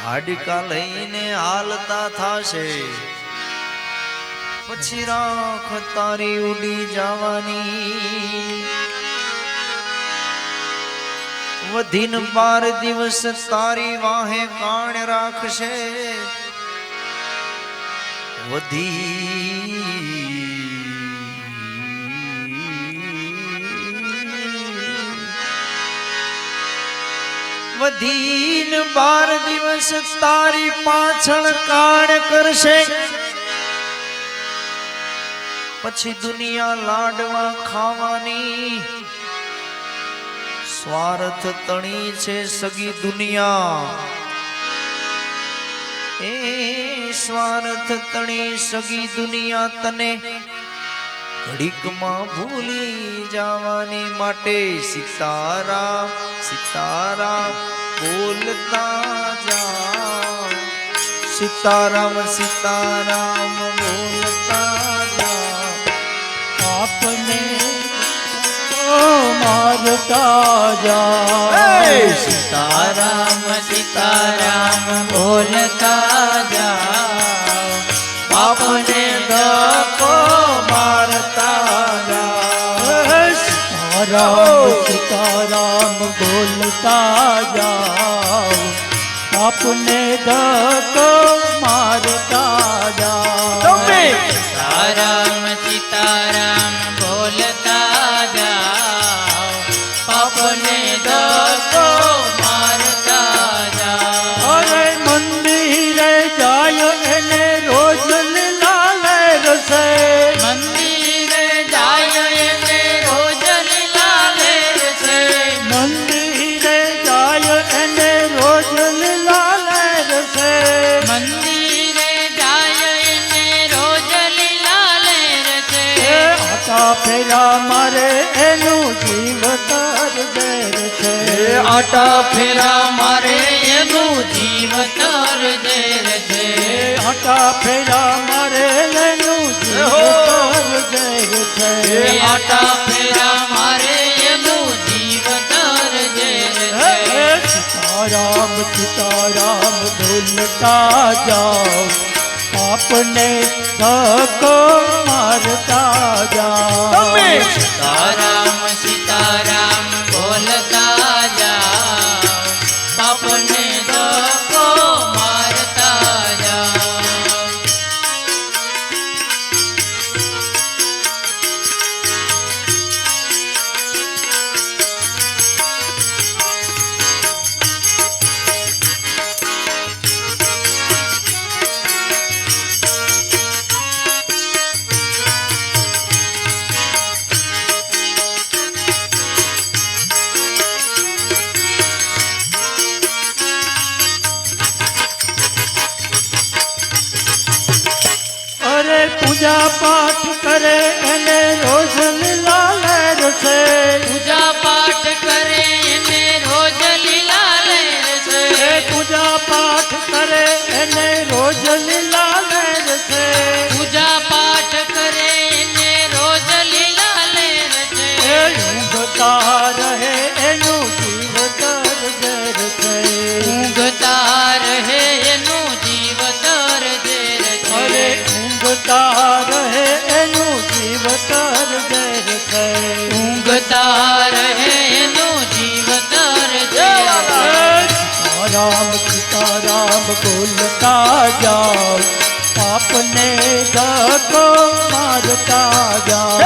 હાડકા લઈને હાલતા થાશે પછી રાખ તારી ઉડી જવાની વધીન 12 દિવસ તારી વાહે કાણ રાખશે વધીન 12 દિવસ તારી પાછળ કાણ કરશે પછી દુનિયા લાડવા ખાવાની સ્વાર્થ તણી છે સગી દુનિયા એ સ્વાર્થ તણી સગી દુનિયા તને ઘડીકમાં ભૂલી જવાની માટે સીતારામ સીતારામ બોલતા જાઓ સીતારામ સીતારામ બોલતા જાઓ આપને મારતા જાઓ સીતારામ સીતારામ બોલતા જાઓ આપને ધક્કો મારતા જાઓ સીતારામ સીતારામ બોલતા જાઓ આપને ધક્કો મારતા જાઓ સીતારામ સીતારામ બોલતા જાઓ આપને ધક્કો મારતા જાઓ અરે મંદિરે જાય એને રોજ લીલા લેરસે મંદિરે જાય એને રોજ લીલા લેરસે મંદિરે જાય એને રોજ લીલા લેરસે મંદિરે જાય એને રોજ લીલા લેરસે આટા ફેરા મારે એનું જીવતર ઝેર છે આટા ફેરા મારે એનું જીવતર ઝેર છે આટા ફેરા મારે એનું જીવતર ઝેર છે આટા ફેરા મારે એનું જીવતર ઝેર છે સીતારામ સીતારામ બોલતા જાઓ આપને ધક્કો મારતા જાઓ સીતારામ સીતારામ બોલતા જાઓ આપને ધક્કો મારતા જાઓ અરે પૂજા પાઠ કરે એને રોજ લીલા લેરસે પૂજા પાઠ કરે એને રોજ લીલા લેરસે પૂજા પાઠ કરે એને રોજ લીલા લેરસે પૂજા પાઠ કરે એને રોજ લીલા લેરસે ઊંઘતા રહે એનું જીવતર ઝેર છે ઊંઘતા રહે એનું જીવતર ઝેર છે અરે ઊંઘતા રહે એનું જીવતર ઝેર છે ઊંઘતા રહે એનું જીવતર ઝેર છે સીતારામ સીતારામ બોલતા જાઓ આપને ધક્કો મારતા જાઓ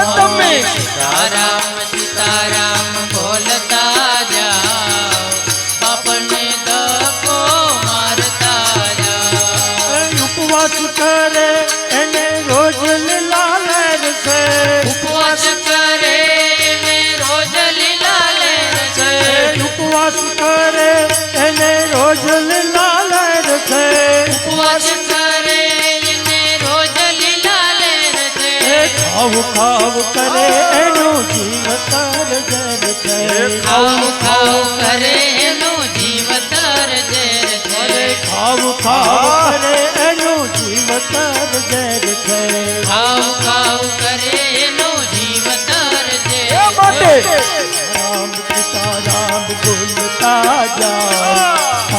સીતારામ સીતારામ બોલતા જાઓ આપને ધક્કો મારતા જાઓ ઉપવાસ કરે એને રોજ લીલા લેરસે ઉપવાસ કરે એને રોજ લીલા લેરસે ઉપવાસ કરે એને રોજ લીલા લેરસે ઉપવાસ કરે એને રોજ લીલા લેરસે ખાવ ખાવ કરે એનું જીવતર ઝેર છે ખાવ ખાવ કરે એનું જીવતર ઝેર છે ખાવ ખાવ કરે એનું જીવતર ઝેર છે ખાવ ખાવ કરે એનું જીવતર ઝેર છે રામ સીતારામ બોલતા જાઓ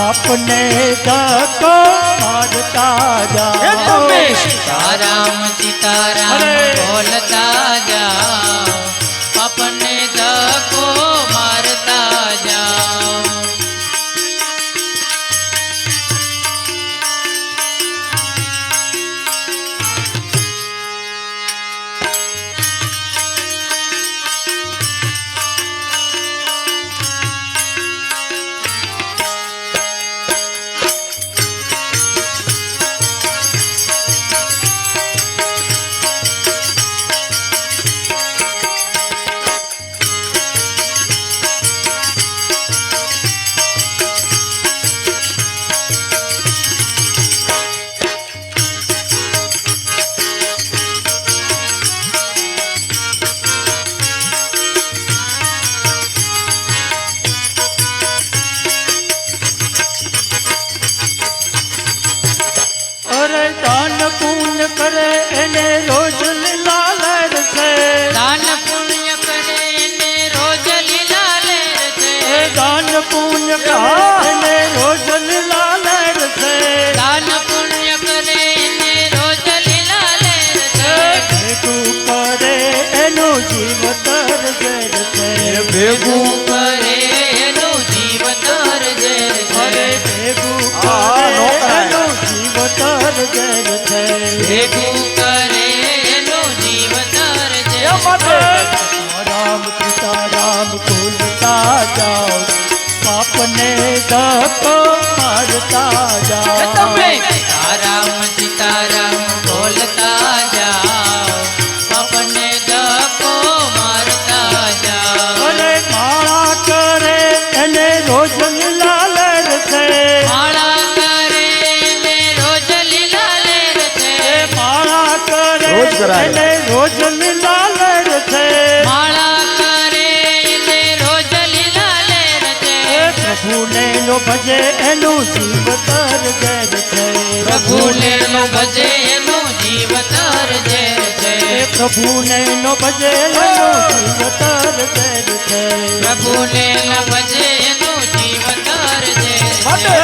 આપને ધક્કો મારતા જાઓ સીતારામ સીતારામ બોલતા જાઓ આપને ધક્કો મારતા જાઓ દાન પુણ્ય કરે એને રોજ લીલા લેરસે દાન ભેગું કરે એનું જીવ તરજે અરે ભેગું આ નો કરે કરાય. એનું જીવ તરજે છે. ભેગું કરે એનું જીવ તરજે એ માટે રામ સીતારામ બોલતા જાઓ, પાપને ધક્કો મારતા જાઓ. તમે સીતારામ બોલતા જાઓ આપને ધક્કો મારતા જાઓ અરે માળા કરે એને રોજ લાલર છે. માળા કરે ને રોજ લીલા લેર છે માળા કરે રોજ કરાય. એને રોજ લાલર છે. માળા કરે ને રોજ લીલા લેર છે પ્રભુને નો ભજે એનું જીવ તરજે છે. પ્રભુને નો ભજે એનું જીવ તરજે છે પ્રભુને નો ભજે એનું જીવ તરજે છે. પ્રભુને નો ભજે એનું જીવ તરજે માટે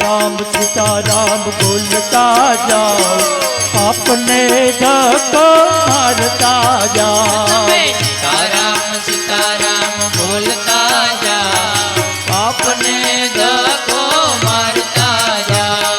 રામ સીતારામ બોલતા જાઓ, આપને ધક્કો મારતા જાઓ. તમે સીતારામ બોલતા જાઓ આપને ધક્કો મારતા જાઓ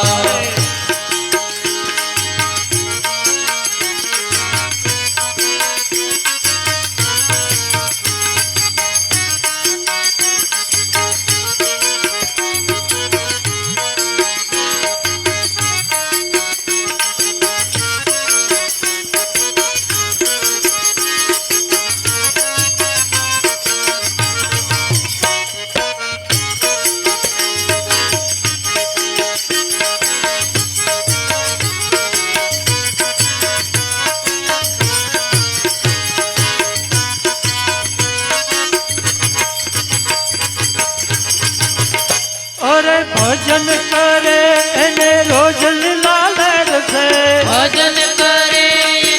અરે ભજન કરે એને રોજ લાલર છે. ભજન કરે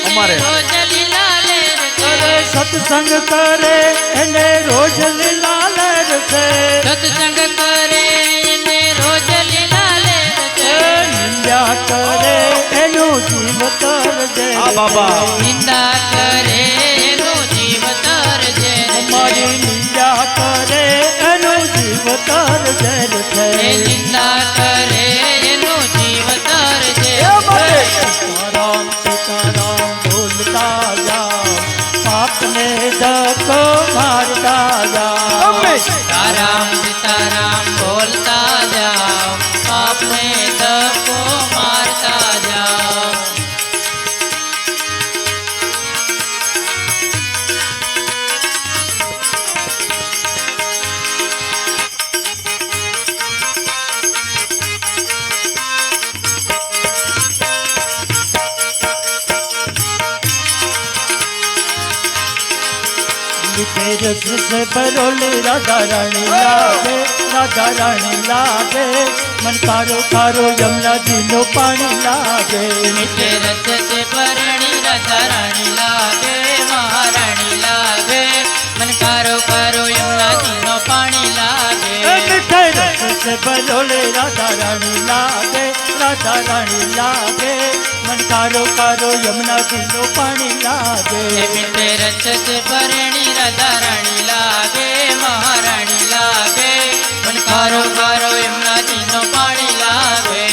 અમારે. રોજ લીલા લેર છે અરે સત્સંગ કરે એને રોજ લાલર છે. સત્સંગ કરે ને રોજ લીલા લેર છે નિંદા કરે એનું જીવ તરજે આ બાબા. નિંદા કરે એનું જીવ તરજે મારી નિંદા કરે એનું જીવ તરજે છે. એ નિંદા કરે એનું જીવ તરજે એ માટે સીતારામ સીતારામ બોલતા જાઓ, પાપને ધક્કો મારતા જાઓ. તમે સીતારામ બોલતા જાઓ આપને ધક્કો મારતા જાઓ मीठे रस से बरोले राधा रानी लागे, राधा रानी लागे. मन कारो कारो यमुना जी नो पानी लागे. मीठे रस से परणी राधा रानी लागे महारानी लागे मन कारो कारो यमुना जी नो पानी लागे मीठे रस से बरोले राधा रानी लागे, राधा रानी लागे. मन कारो कारो यमुना जी नो पानी लागे. मीठे रस से परणी राधा रानी लागे महारानी लागे मन कारो कारो यमुना जी नो पानी लागे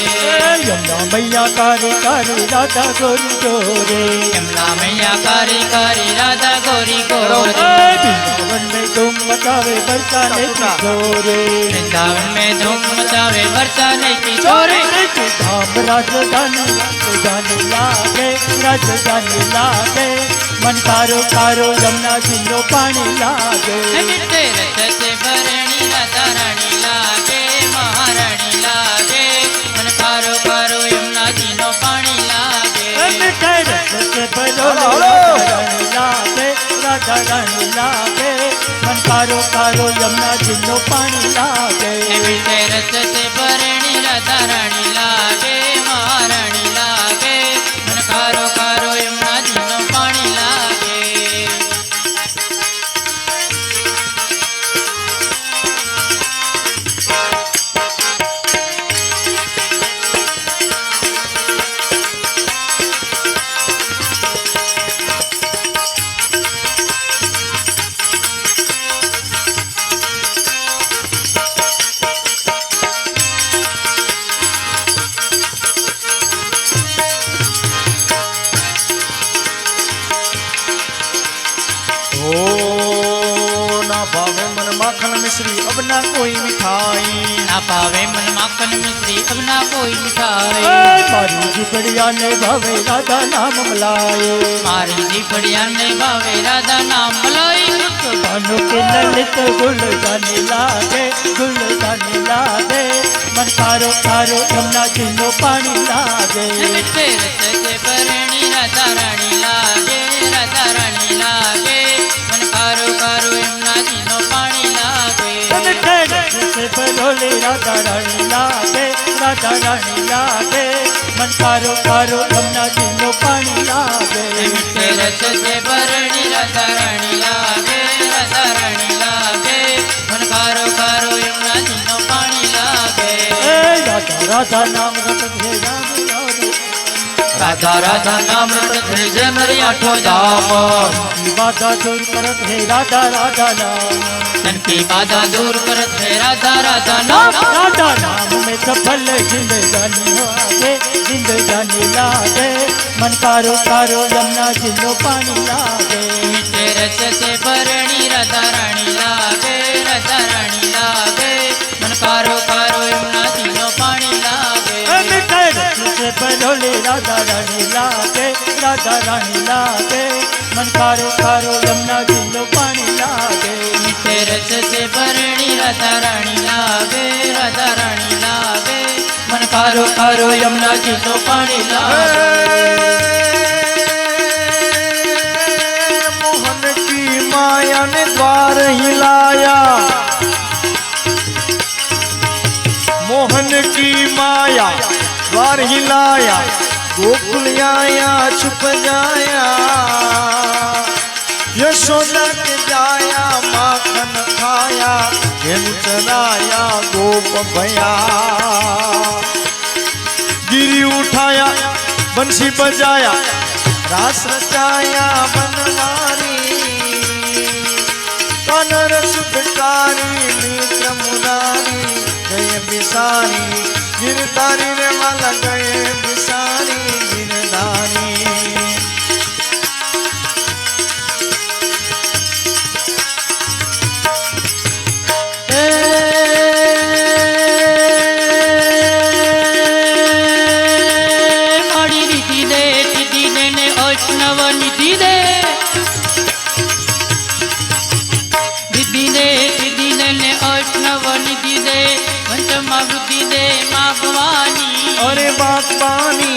यमुना मैया कारी कारी राधा गोरी गोरे. यमुना मैया कारी कारी राधा गोरी गोरी वृंदावन में धूम मचावे बरसाने की छोरे. वृंदावन में धूम मचावे बरसाने की छोरे धाम राजधानी राजधानी लागे, राजधानी लागे. मन कारो कारो यमुना जी नो पानी लागे. मीठे रस से भरणी राधा रानी लागे महारानी लागे मन कारो कारो यमुना जी नो पानी लागे मीठे रस से बरोले राधा रानी लागे, राधा रानी लागे. मन कारो कारो यमुना जी नो पानी लागे. मीठे रस से भरणी राधा रानी लागे महारानी लागे मन कारो कारो यमुना जी नो पानी लागे ओ ना भावे मन माखन मिश्री अब ना कोई मिठाई ना पावे मन माखन मिश्री अब ना कोई मिठाई मारी झिपड़िया ने भावे राधा नाम मलाए मारी झिपड़िया ने भावे राधा नाम मलाई कानों के ललित गुल गाने लागे मन कारो कारो यमुना जिनो पानी लागे मिठे रस से भरणी राधा रानी लागे मन कारो कारो यमुना जिनो पानी लागे मिठे रस से भरोले राधा रानी लागे मन कारो कारो यमुना जिनो पानी लागे मिठे रस से भरणी राधा रानी लागे मन कारो कारो यमुना जिनो पानी लागे राधा नाम रत है राधा राधा नाम रट जय मरी आठों धाम बाधा दूर करत है राधा नाम तन की बाधा दूर करत है राधा नाम राधा नाम में सफल जिंदगानी हो आगे जिंदगानी लागे मन कारो कारो यमुना जिनो पानी लागे मिठे रस से भरणी राधा रानी लागे मन कारो कारो यमुना जिनो पानी लागे मिठे रस से भरोले राधा रानी लागे मन कारो कारो यमुना जिनो पानी लागे मिठे रस से भरणी राधा रानी लागे मन कारो कारो यमुना जिनो पानी लागे मोहन की माया ने द्वार हिलाया मोहन की माया द्वार हिलाया गोकुल आया छुप जाया यशोदा के जाया माखन खाया घेनु चराया गोप भया गिरी उठाया बंसी बजाया रास रचाया बनवारी कनर सुखकारी नेत्र मुरारी गए बिसारी गिरधारी रे वाला गए बिसारी गिरधारी माड़ी रिद्धि दे ने वैष्णव निधि दे रिद्धि दे ने वैष्णव निधि दे पंचमा वृद्धि दे माँ भवानी अरे बागबानी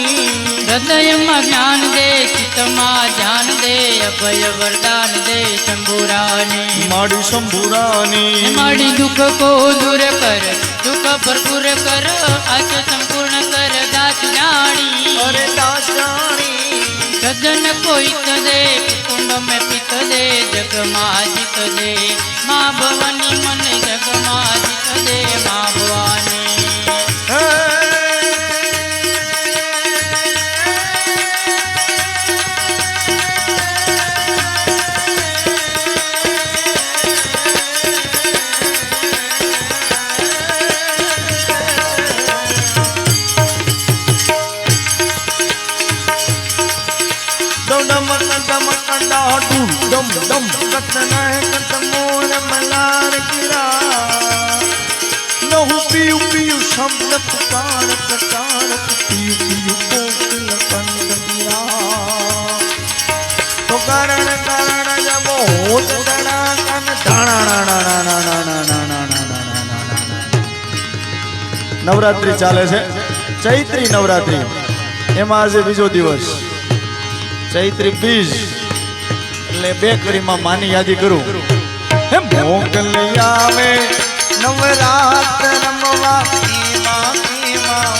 हृदय में ज्ञान दे चित्त में ध्यान दे अभय वरदान दे शंभुरानी माड़ी शंभुरानी माड़ी दुख को दूर कर दुख भरपूर कर आशा संपूर्ण कर दास जानी अरे दास रानी सज्जन को हित दे कुटुंब में पित दे जग माँ जित दे माँ भवानी मन जग माँ जित दे माँ भवानी डम डम कतना है मोर मलार गिरा नहु पियु पियु शब्द पुकार पियु पियु कोकिल कंठ गिरा तो कारण जब होत डरा कन दाना नवरात्रि चाले छे चैत्री नवरात्रि एमां आज बीजो दिवस चैत्री बीज એટલે બે કરીમાં માની યાદી કરું હે મોકલિયા મે નવરાત્ર રમવા कीमा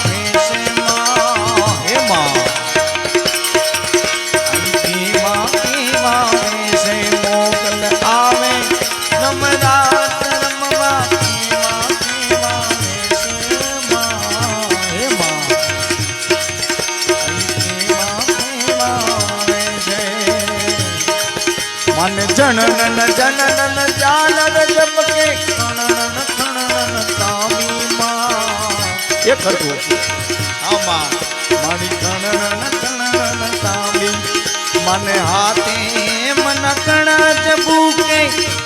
વેશે માં હે માં कीमा વેશે મોકલ આવે નવરાત્ર રમવા कीमा વેશે માં હે માં मन जनन जनन जानन जप के खणन तामी मां ये करतो आमा मानी खणन तामी मन हाथे मन નાનકડા જબુ કે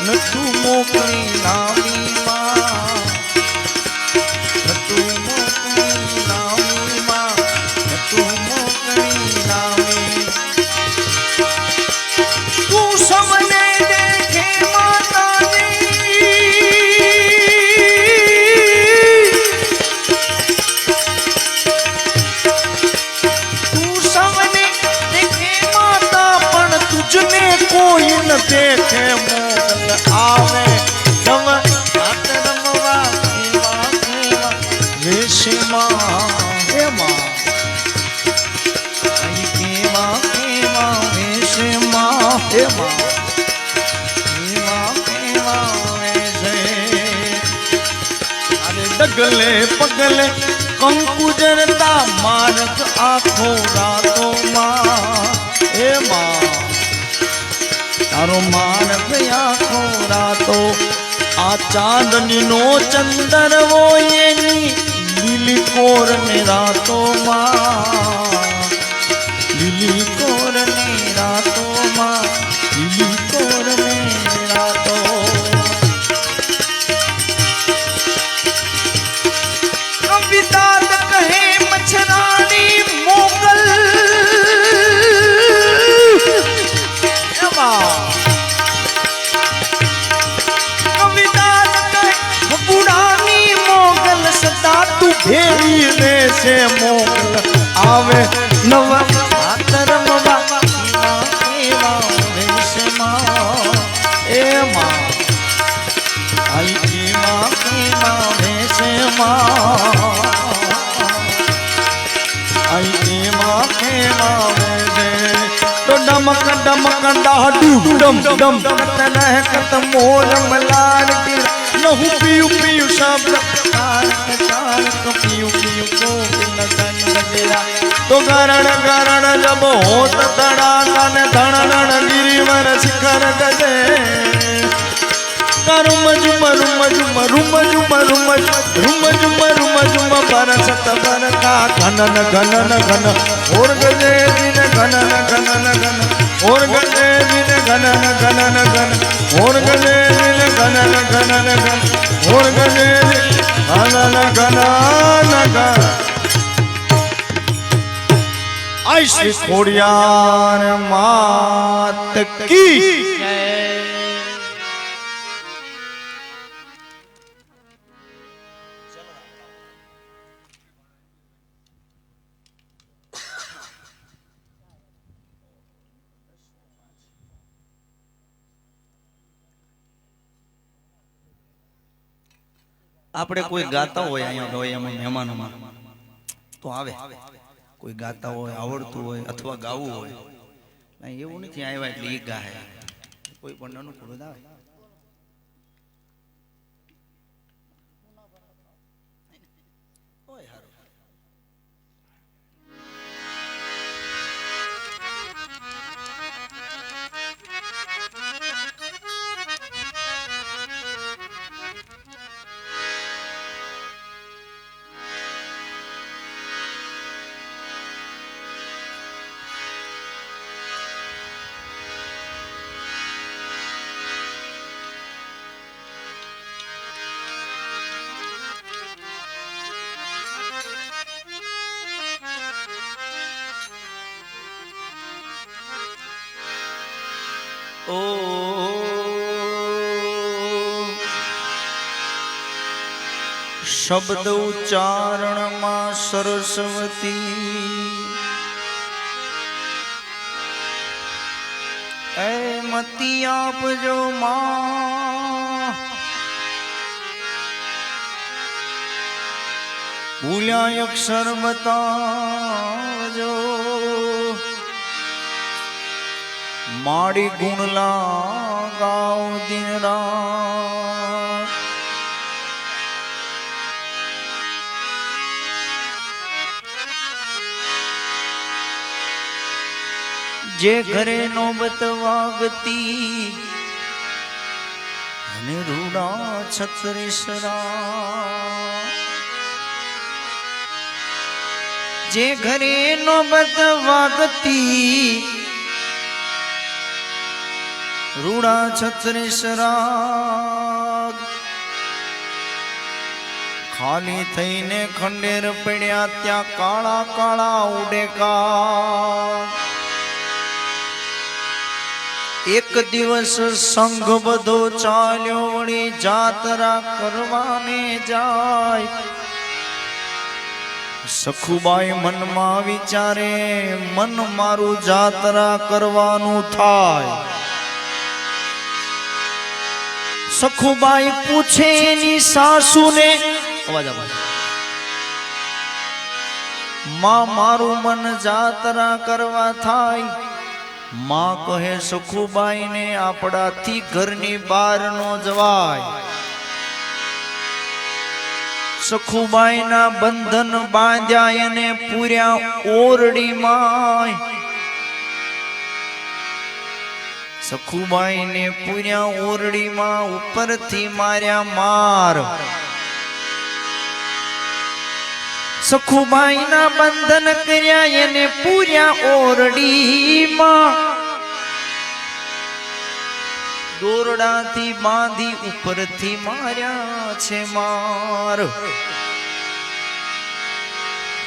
નતું મોકલી લાવી માં નતું મોકલી લાવી માં નતું મોકલી લાવી તું સમને દેખે कोई न देखे मोगल आवे जब हाथ रमवा केवा केवा वेशमा हे मां आई केवा केवा वेशमा हे मां केवा केवा वेशे अरे डगले पगले कंकु जरता मार्ग आखो रातो मां हे मां तारो मान गया खोरा तो आ चांदनी नो चंदर वो ये लीली कोर ने रातो मां लीली कोर ने रातो मां लीली कोर ने रातो कविता कहे मछरानी मोगल तू भेड़ी ने से मोगल आवे नव आतरमवा केवा वेशमा ए मां आई केवा वेशमा आई केवा वेशे तो डमक डमक डाडू डम डम कतन कत मोर मलार की नहु पियु पियु शब्द तारक तारक पियु पियु को बिन गन गजरा तो गरण गरण जब होत तड़ाका ने धड़न गिरिवर शिखर गजे रुम जुम रुम जुम रुम जुम रुम रुम जुम रुम जुम बरसत बरखा घनन घनन घन और गजे दिन घनन घनन घन और गजे दिन घनन घनन घन और गजे दिन घनन घनन घन और गजे घनन घनन घन आई श्री खोड़ियार मात की આપણે કોઈ ગાતા હોય અહીંયા હોય એમાં મહેમાનોમાં તો આવે કોઈ ગાતા હોય આવડતું હોય અથવા ગાવું હોય એવું નથી આવ્યા એટલે એ ગાય કોઈ પણ અનુકૂળ આવે ओ शब्द उच्चारण मां सरस्वती ए मती आप जो मां भूल्या अक्षर बतावजो माड़ी गुणला गाओ दिन रात जे घरे नौबत वागती અને રૂડા છત્રીસરા જે ઘરે નોબત વાગતી રૂડા છત્રીસ રાગ ખાલી થઈને ખંડેર પડ્યા ત્યાં કાળા કાળા ઉડેકા એક દિવસ સંઘ બધો ચાલ્યો વળી જાત્રા કરવાને જાય સખુબાઈ મનમાં વિચારે મન મારું જાત્રા કરવાનું થાય સખુબાઈ પૂછે એની સાસુને માં મારું મન જાત્રા કરવા થાય માં કહે સખુબાઈ ને આપણાથી ઘરની બહાર નો જવાય સખુબાઈ ના બંધન બાંધ્યા એને પૂર્યા ઓરડીમાં સખુબાઈ ને પૂર્યા ઓરડીમાં ઉપરથી માર્યા માર સખુબાઈ ના બંધન કર્યા એને પૂર્યા ઓરડીમાં દોરડાથી બાંધી ઉપરથી માર્યા છે માર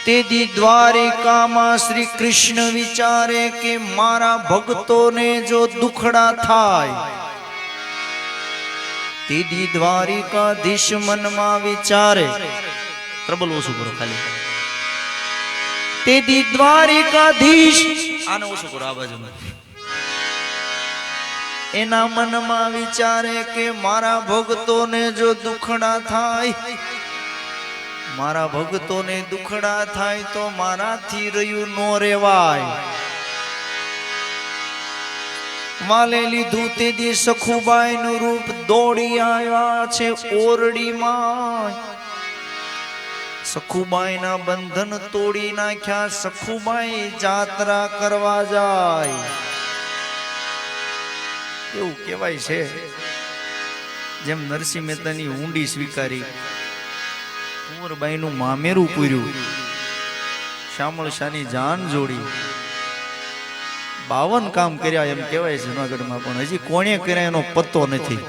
તેથી દ્વારિકામાં શ્રી કૃષ્ણ વિચારે કે મારા ભક્તોને જો દુખડા થાય તેથી દ્વારિકાધીશ મનમાં વિચારે પ્રબલ ઓછું કરો ખાલી તેથી દ્વારિકાધીશ આને ઓછું કરો આ બાજુ એના મનમાં વિચારે કે મારા ભક્તોને જો દુખડા થાય મારા ભક્તોને દુખડા થાય તો મારાથી રહ્યું નો રેવાય વાલે લીધું તેથી સખુબાઈ નું રૂપ દોડી આવ્યા છે ઓરડીમાં સખુબાઈ ના બંધન તોડી નાખ્યા સખુબાઈ જાત્રા કરવા જાય એવું કહેવાય છે જેમ નરસિંહ મહેતાની ઊંડી સ્વીકારી કુંવરબાઈ નું મામેરું પૂર્યું શામળ શાહની જાન જોડી 52 કામ કર્યા એમ કહેવાય જુનાગઢમાં પણ હજી કોણે કર્યા એનો પત્તો નથી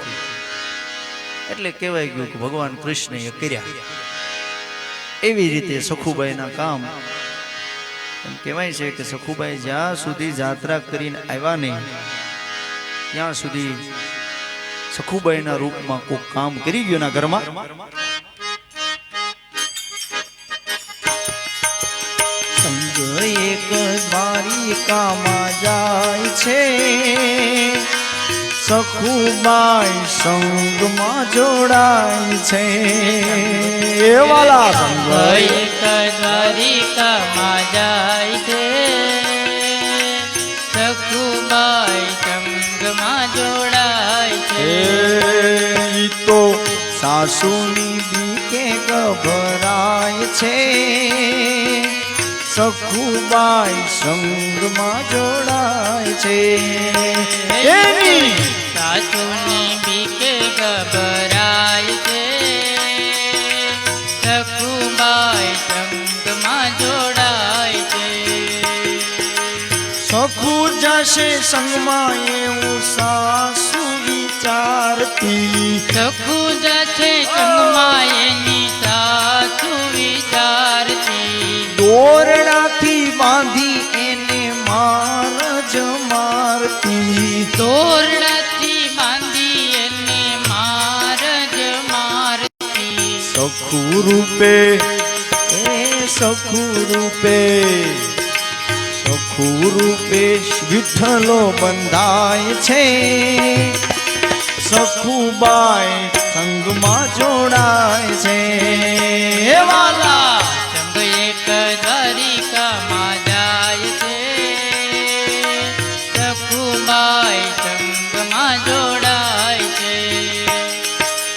એટલે કહેવાય ગયું કે ભગવાન કૃષ્ણએ કર્યા એવી રીતે સખુબાઈના કામ એમ કહેવાય છે કે સખુબાઈ જ્યાં સુધી જાત્રા કરીને આવ્યા નહીં ત્યાં સુધી સખુબાઈના રૂપમાં કોઈ કામ કરી ગયો ના ઘરમાં સંગ એક દ્વારિકામાં જાય છે સખુબાઈ સંગમાં જોડાય છે એ વાલા સંગ એક દ્વારિકામાં જાય છે સખુબાઈ સંગમાં જોડાય છે ઈ તો સાસુની બીકે ગભરાય છે સખુબાઈ સંગમાં જોડાય છે એની સાસુની બીકે ગભરાય છે સખુબાઈ સંગમાં જોડાય છે સખુ જશે સંગમાં એવું સાસુ વિચારતી સખુ જશે સંગમાં એની સાસુ વિચારતી દોરડાથી બાંધી એને માર જ મારતી દોરડાથી બાંધી એને માર જ મારતી સખુ રૂપે એ સખુ રૂપે સખુ રૂપે વિઠ્ઠલો બંધાય છે સખુબાઈ સંગમાં જોડાય છે વાલા સંગ એક દ્વારિકામાં જાય છે સખુબાઈ સંગમાં જોડાય છે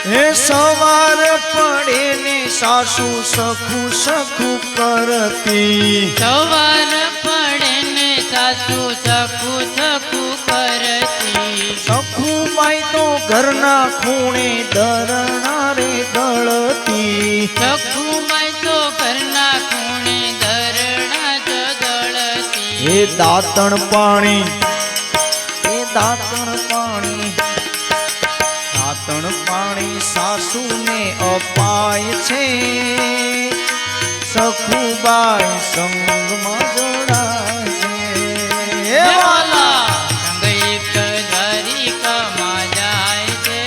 હે સવાર પડે ને સાસુ સખુ સખુ કરતી સવાર પડે ને સાસુ સખુ સખુ કરતી સખુબાઈ તો ઘરના ખૂણે દરણા રે દળતી સખુબાઈ તો ઘરના ખૂણે દરણા જ દળતી એ દાંતણ પાણી એ દાંતણ પાણી તણ પાણી સાસુને અપાય છે સખુબાઈ સંગમાં જોડાય છે હે વાલા સંગ એક દ્વારિકામાં જાય છે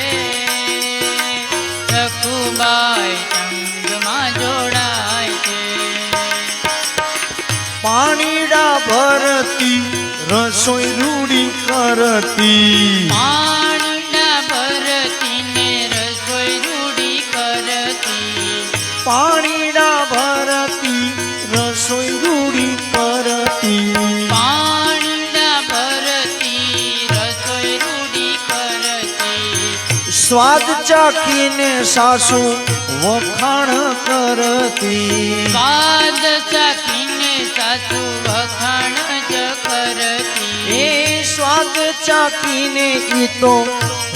સખુબાઈ સંગમાં જોડાય છે પાણીડા ભરતી રસોઈ રૂડી કરતી પાણીના ભરતી ને રસોઈ રૂડી કરતી પાણીડા ભરતી રસોઈ રૂડી કરતી પાણીના ભરતી રસોઈ રૂડી કરતી સ્વાદ ચાખીને સાસુ વખાણ કરતી સ્વાદ ચાખીને સાસુ વખાણ જ કરતી એ સ્વાદ ચાખીને ઈ તો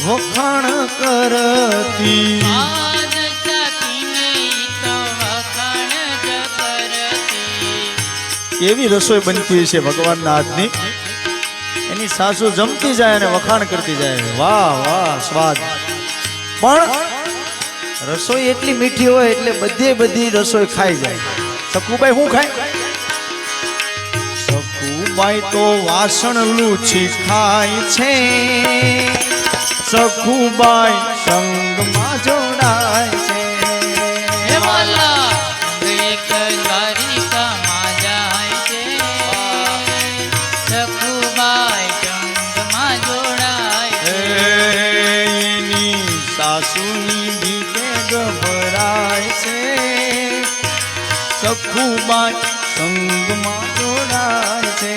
વખાણ કરતી સ્વાદ ચાખીને ઈ તો વખાણ જ કરતી એવી રસોઈ બનતી છે ભગવાનના હાથની એની સાસુ જમતી જાય અને વખાણ કરતી જાય વાહ વાહ સ્વાદ પણ રસોઈ એટલી મીઠી હોય એટલે બધી રસોઈ ખાઈ જાય સકુબાઈ શું ખાય સખુબાઈ તો વાસણ લૂછી ખાય છે સખુબાઈ સંગમાં જોડાય છે હે વાલા એક દ્વારિકામાં જાય છે સખુબાઈ સંગમાં જોડાય છે એની સાસુની બીકે ગભરાય છે સખુબાઈ સંગમાં જોડાય છે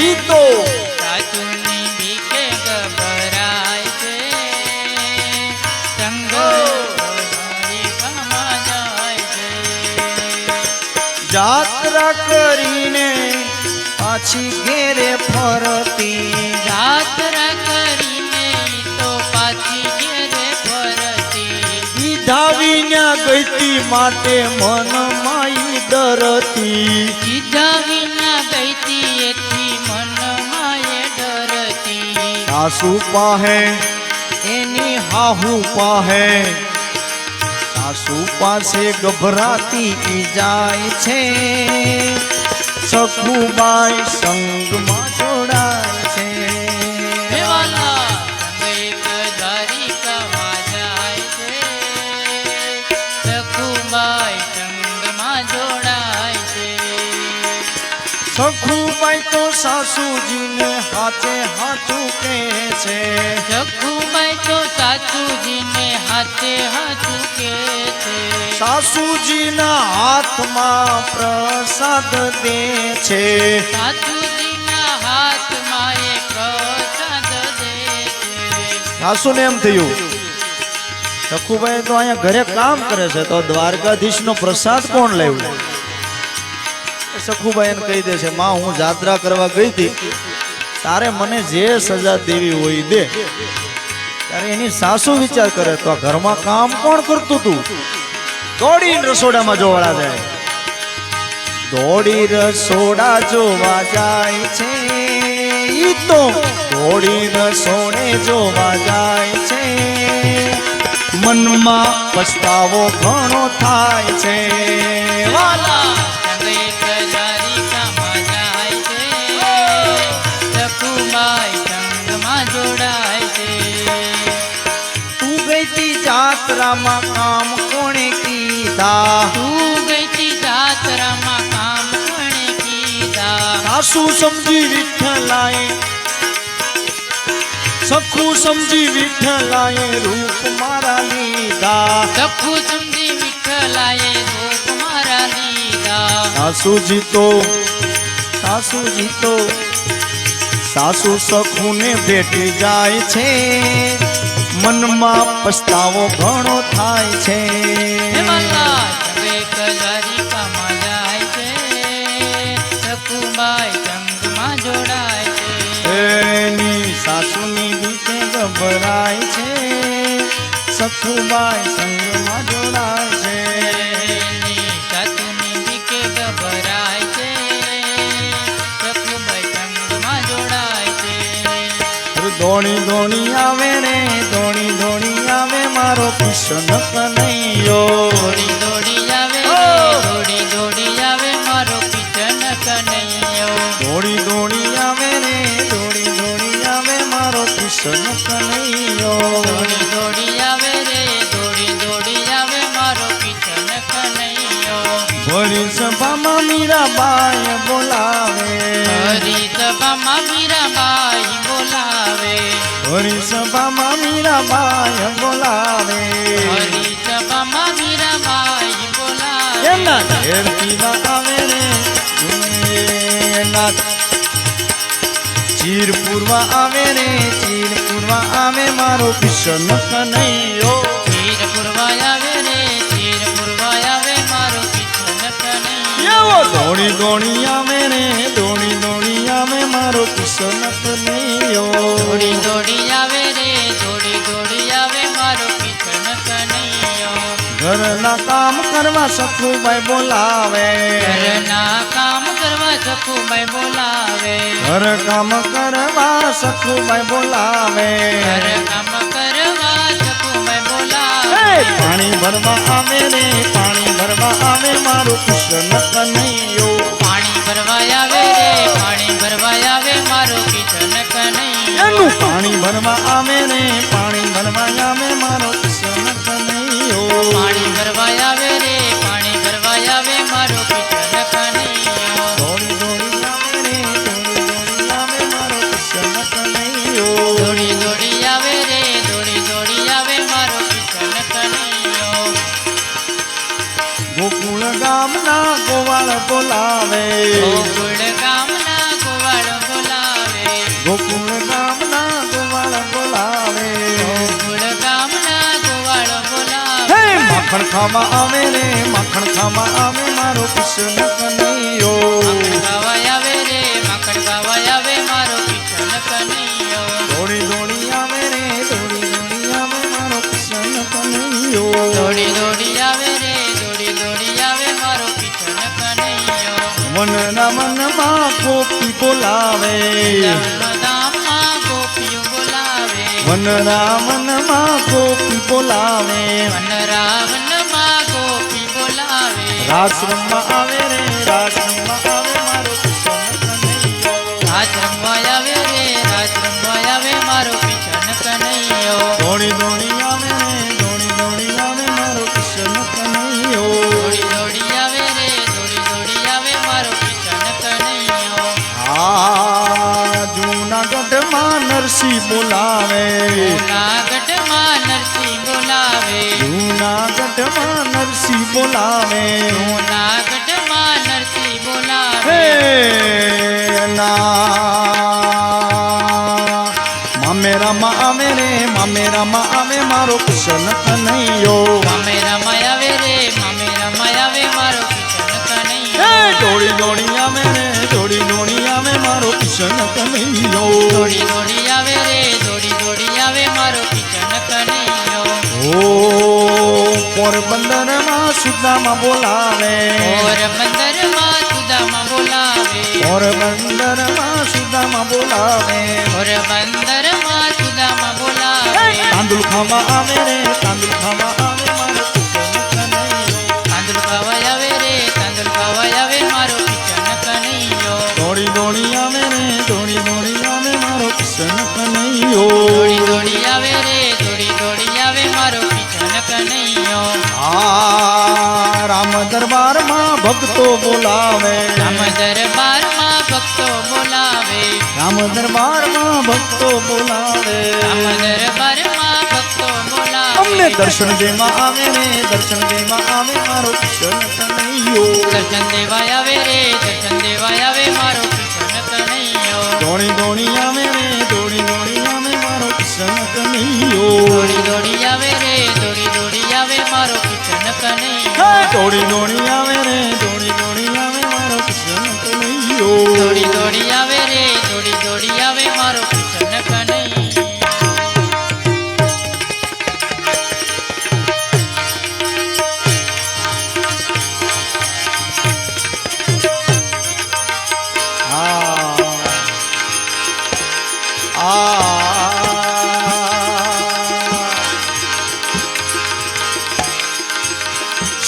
ઈ તો સાસુની બીકે ગભરાય છે સંગ દ્વારિકામાં જાય છે જાત્રા કરીને પાછી ઘેરે ફરતી જાત્રા કરીને ઈ તો પાછી ઘેરે ફરતી દીધા વિના ગઈતી માટે મન માઈ ડરતી સીધા વિના ગઈતી એથી મનમાં એ ડરતી સાસુ પાહે એની હાહુ પાહે સાસુ પાસે ગભરાતી ઈ જાય છે સખુબાઈ સંગમાં જોડાય છે હે વાલા સંગ એક દ્વારિકામાં જાય છે સખુબાઈ સંગમાં જોડાય છે સખુબાઈ તો સાસુજીને હાથે હાથું કહે છે સખુબાઈ તો સાસુજીને હાથે હાથું કે છે સાસુજીના હાથમાં પ્રસાદ દે છે સાસુજીના હાથમાં એ પ્રસાદ દે છે સાસુને એમ થયું સખુભાઈ તો અહીંયા ઘરે કામ કરે છે તો દ્વારકાધીશનો પ્રસાદ કોણ લાવ્યું સખુભાઈ એને કહી દે છે માં હું જાત્રા કરવા ગઈ હતી તારે મને જે સજા દેવી હોય દે ત્યારે એની સાસુ વિચાર કરે તો આ ઘરમાં કામ કોણ કરતું તું દોડીને રસોડામાં જોવા જાય દોડી રસોડા જોવા જાય છે ઈ તો દોડી રસોડે જોવા જાય છે મનમાં પસ્તાવો ઘણો થાય છે વાલા સંગ એક દ્વારિકામાં જાય છે સખુબાઈ સંગમાં જોડાય છે તું ગઈ તી જાત્રામાં કામ કોણે કીધા તું ગઈતી જાત્રામાં કામ કોણે કીધા સાસુ સમજી વિઠ્ઠલાએ સખુ સમજી વિઠ્ઠલાએ રૂપ મારા લીધા સખુ સમજી વિઠ્ઠલાએ રૂપ મારા લીધા સાસુજી તો સાસુ સખુને ભેટી જાય છે મનમાં પસ્તાવો ઘણો થાય છે હે વાલા સંગ એક દ્વારિકામાં જાય છે સખુબાઈ સંગમાં જોડાય છે એની સાસુની બીકે ગભરાય છે સખુબાઈ સંગમાં જોડાય છે એની સાસુની બીકે ગભરાય છે સખુબાઈ સંગમાં જોડાય છે દોણી દોણી આવે રે દોણી દોણી આવે મારો કૃષ્ણ કનૈયો દોડી દોડી આવે રે દોડી દોડી આવે મારો કિશન કનૈયો દોડી દોડી આવે રે દોડી દોડી આવે મારો કૃષ્ણ કનૈયો દોડી દોડી આવે રે દોડી દોડી આવે મારો કિશન કનૈયો ભરી સભામાં મીરાબાઈ બોલાવે હરી સભામાં મીરાબાઈ બોલાવે ભરી સભામાં મીરાબાઈ બોલાવે હરી સભામાં મીરાબાઈ બોલાવે એના ઘેર પીવા આવે રે એના ચીર પૂરવા આવે રે ચીર પૂરવા આવે મારો કૃષ્ણ કનૈયો ચીર પુરવા આવે રે ચીર પુરવા આવે મારો કિશન કનૈયો એવો દોડી દોડી આવે રે દોડી દોડી આવે મારો કૃષ્ણ કનૈયો દોડી દોડી આવે રે દોડી દોડી આવે મારો કિશન કનૈયો ઘરના કામ કરવા સખુભાઈ બોલાવે ઘરના કામ કરવા સખુભાઈ બોલાવે ઘર કામ કરવા સખુભાઈ બોલાવે ઘર કામ કરવા સખુભાઈ બોલાવે પાણી ભરવા આવે રે પાણી ભરવા આવે મારો કૃષ્ણ કનૈયો પાણી ભરવા આવે રે પાણી ભરવા આવે મારો કિશન કનૈયો એનું પાણી ભરવા આવે રે પાણી ભરવા આવે મારો કૃષ્ણ કનૈયો પાણી ભરવા આવે રે પાણી ભરવા આવે મારો કિશન કનૈયો દોડી દોડી આવે રે દોડી દોડી આવે મારો કૃષ્ણ કનૈયો દોડી દોડી આવે રે દોડી દોડી આવે મારો કિશન કનૈયો ગોકુળ ગામના ગોવાળ બોલાવે ગોકુળ ગામના ગોવાળ બોલાવે ગોકુળ ગામના ગોવાળ બોલાવે ગોકુળ ગામના ગોવાળ હે બોલાવે માખણ ખાવા આવે રે માખણ ખાવા આવે મારો કૃષ્ણ કનૈયો માખણ ખાવા આવે રે માખણ ખાવા આવે મારો કિશન કનૈયો દોડી દોડી આવે રે દોડી દોડી આવે મારો કૃષ્ણ કનૈયો દોડી દોડી આવે રે દોડી દોડી આવે મારો કિશન કનૈયો વનના વનમાં ગોપી બોલાવે ધામમાં ગોપીઓ બોલાવે વનના વનમાં ગોપી બોલાવે વનરાવનમાં ગોપી બોલાવે રાસ રમવા આવે રે રાસ રમવા આવે મારો કૃષ્ણ કનૈયો રાજ રમવા આવે રે રાજ રમવા આવે મારો કિશન કનૈયો દોડી દોડી આવે રે દોડી દોડી આવે મારો કૃષ્ણ કનૈયો દોડી દોડી આવે રે દોડી દોડી આવે મારો કિશન કનૈયો જૂનાગઢમાં નરસિંહ બોલાવે જૂનાગઢમાં નરસિંહ બોલાવે જૂનાગઢમાં નરસિંહ બોલાવે જૂનાગઢમાં નરસિંહ બોલાવે હે મામેરામાં આવે રે મામેરામાં આવે મારો કૃષ્ણ કનૈયો મામે રમાય આવે રે મામે રમાય આવે મારો કિશન હે કનૈયો દોડી દોડી આવે રે દોડી દોડી આવે મારો કૃષ્ણ કનૈયો દોડી દોડી આવે રે દોડી દોડી આવે મારો કિશન કનૈયો ઓ પોરબંદરમાં સુદામાં બોલાવે પોરબંદરમાં સુદામા બોલાવે પોરબંદરમાં સુદામાં બોલાવે પોરબંદરમાં સુદામા બોલાવે તાંદુલ ખાવા આવે રે તાંદુલ ખાવા આવે મારો કૃષ્ણ કનૈયો તાંદુલ ખાવા આવે રે તાંદુલ ખાવા આવે મારો કિશન કનૈયો દોડી દોડી આવે રે દોડી દોડી આવે મારો કૃષ્ણ કનૈયો દોડી દોડી આવે રે દોડી દોડી આવે મારો કિશન કનૈયો રામ દરબારમાં ભક્તો બોલાવે રામ દરબારમાં ભક્તો બોલાવે રામ દરબારમાં ભક્તો બોલાવે રામ દરબારમાં ભક્તો બોલાવે અમને દર્શન દેવા આવે રે દર્શન દેવા આવે મારો કૃષ્ણ કનૈયો દર્શન દેવાય આવે રે દર્શન દેવાય આવે મારો કિશન કનૈયો દોડી દોડી આવે રે દોડી દોડી આવે મારો કૃષ્ણ કનૈયો દોડી દોડી આવે રે દોડી દોડી આવે મારો કિશન કનૈયો હે દોડી દોડી આવે રે દોડી દોડી આવે મારો કૃષ્ણ કનૈયો દોડી દોડી આવે રે દોડી દોડી આવે મારો કિશન કનૈયો આ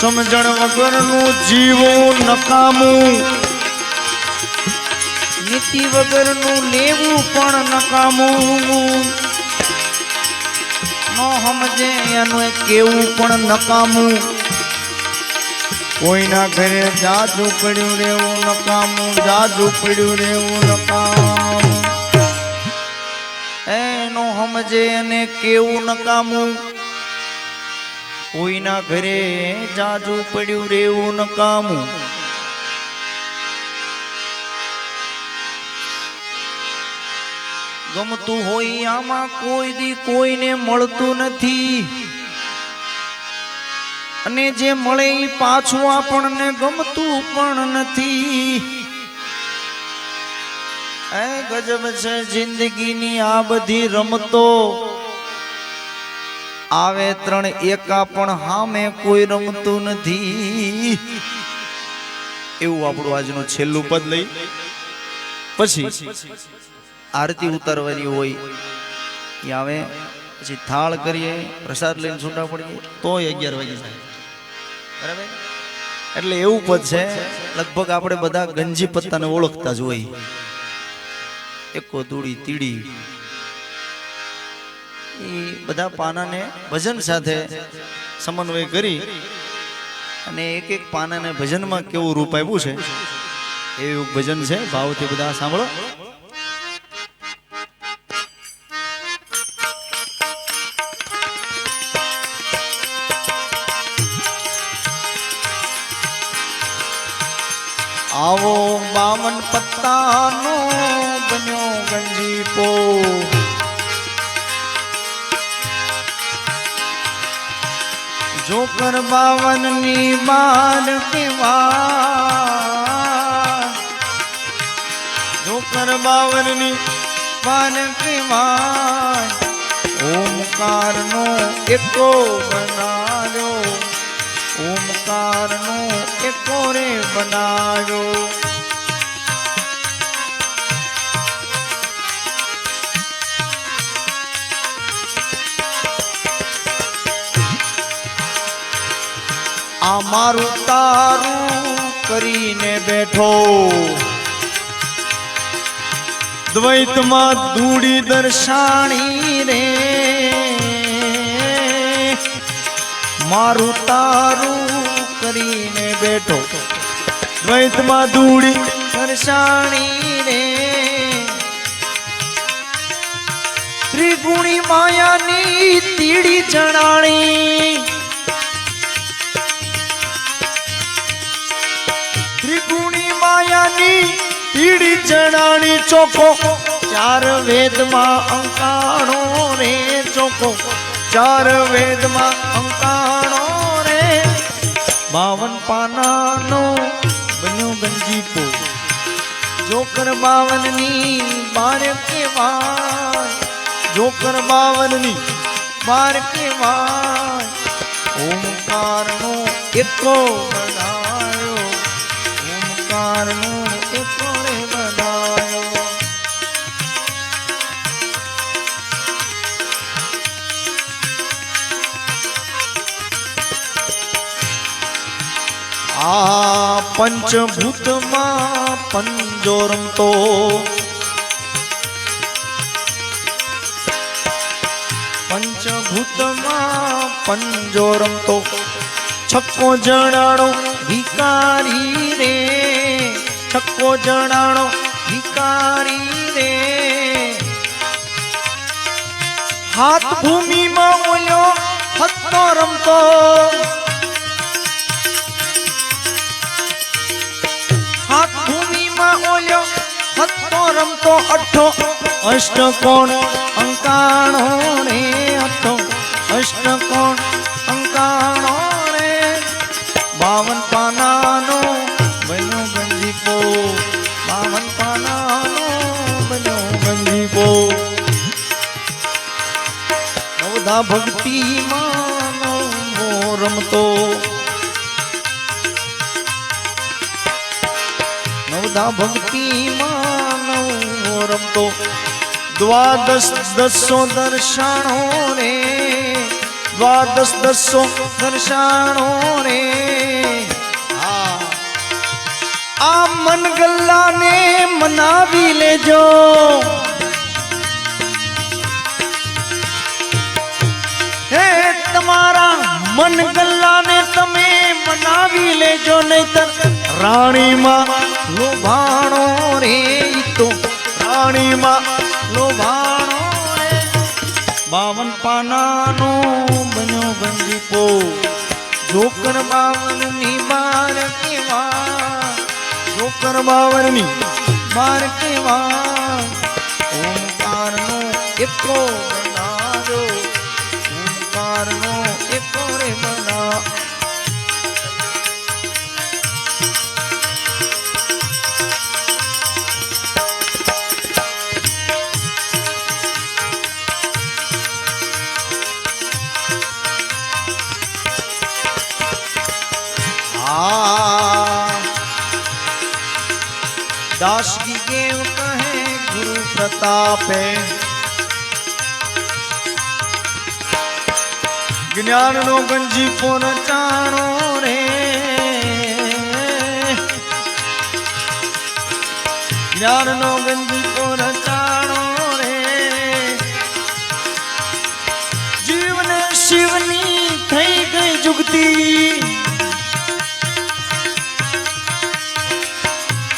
સમજણ વગરનું જીવું નકામું, નીતિ વગરનું લેવું પણ નકામું, નો સમજે એનું કેવું પણ નકામું, કોઈના ઘરે જાજુ પડ્યું રહેવું નકામું, જાજુ પડ્યું રહેવું નકામું, એનો સમજે એને કેવું નકામું, કોઈના ઘરે જાજુ પડ્યું રહેવું નકામું. ગમતું હોય આમાં કોઈ દી કોઈને મળતું નથી, અને જે મળે એ પાછું આપણને ગમતું પણ નથી. એ ગજબ છે જિંદગીની આ બધી રમતો, આવે ત્રણ એકા પણ હામે કોઈ રમતું નથી. એવું આપણું આજનું છેલ્લું પદ લઈ પછી આરતી ઉતારવાની હોય એ આવે, પછી થાળ કરીએ, પ્રસાદ લઈને છૂટા પડીએ તોય 11 વાગી જાય. બરાબર? એટલે એવું પદ છે, લગભગ આપણે બધા ગંજી પત્તાને ઓળખતા જ હોય. એકો દૂડી તીડી એ બધા પાનાને ભજન સાથે સમન્વય કરી અને એક એક પાનાને ભજનમાં કેવું રૂપ આપ્યું છે એવું ભજન છે. ભાવથી બધા સાંભળો. આવો 52 પત્તાનો બન્યો ગંજીપો, જોકર 52 ની બાર કેવા, જોકર 52 ની બાર કેવા, ઓમકારનો એકો બનાવ્યો, ઓમકારનો એકો રે બનાવ્યો. આ મારું તારું કરીને બેઠો, દ્વૈતમાં ધૂળી દર્શાણી રે, મારું તારું કરીને બેઠો, દ્વૈતમાં ધૂળી દર્શાણી રે, ત્રિગુણી માયાની તીડી જણાણી, ત્રિગુણી માયાની તીડી જણાણી, ચોખ્ખો 4 વેદમાં અંકાણો રે, ચોખ્ખો 4 વેદમાં અંકાણો રે, 52 પાનાનો બન્યો ગંજીપો, જોકર 52 ની બાર કેવાય, જોકર 52 ની બાર કેવાય, ઓમકારનો એકો બનાવ્યો, ઓમકારનો એકો રે બનાવ્યો. આ પંચભૂતમાં પંજો રમતો, પંચભૂતમાં પંજો રમતો, છક્કો જણાણો ભિકારી રે, છક્કો જણાણો ભિકારી રે, હાથ ભૂમિમાં ઓલ્યો હત્તો રમતો, હાથ ભૂમિમાં ઓલ્યો હત્તો રમતો, અઠ્ઠો અષ્ટકોણ અંકાણો રે, અઠ્ઠો અષ્ટકોણ અંકાણો રે, 52 પાનાનો બન્યો ગંજીપો, 52 પાનાનો બન્યો ગંજીપો. નવધા ભક્તિમાં નવો રમતો, નવધા ભક્તિમાં નવો રમતો, દ્વાદશ દસો દર્શાણો રે, દ્વાદશ દસો દર્શાણો રે આ મન ગલ્લાને મનાવી લેજો હે તમારા મન ગલ્લાને તમે મનાવી લેજો નહીતર રાણીમાં લોભાણો રે તો રાણીમાં લોભાણો રે 52 પાનાનો બન્યો ગંજીપો જોકર 52 ની બાર કેવા જોકર 52 ની બાર કેવા ઓમકારનો એકો બનાવ્યો ઓમકારનો એકો રે બના दास की गेव कहे गुरु प्रतापे ज्ञान नो गंजी पोन चाणो रे ज्ञान नो गंजी पोन चाणो रे जीवने शिवनी થઈ ગઈ जुगती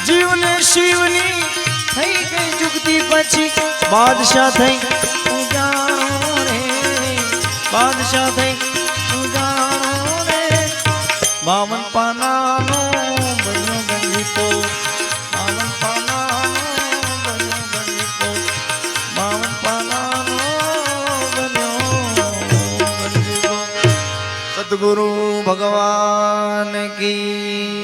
जीवने शिवनी થઈ ગઈ जुगती પછી બાદશાહ થઈ ઉજાણો રે બાદશાહ થઈ ઉજાણો રે 52 પાનાનો બન્યો ગંજીપો 52 પાનાનો બન્યો ગંજીપો 52 પાનાનો બન્યો ગંજીપો સદગુરુ ભગવાન કી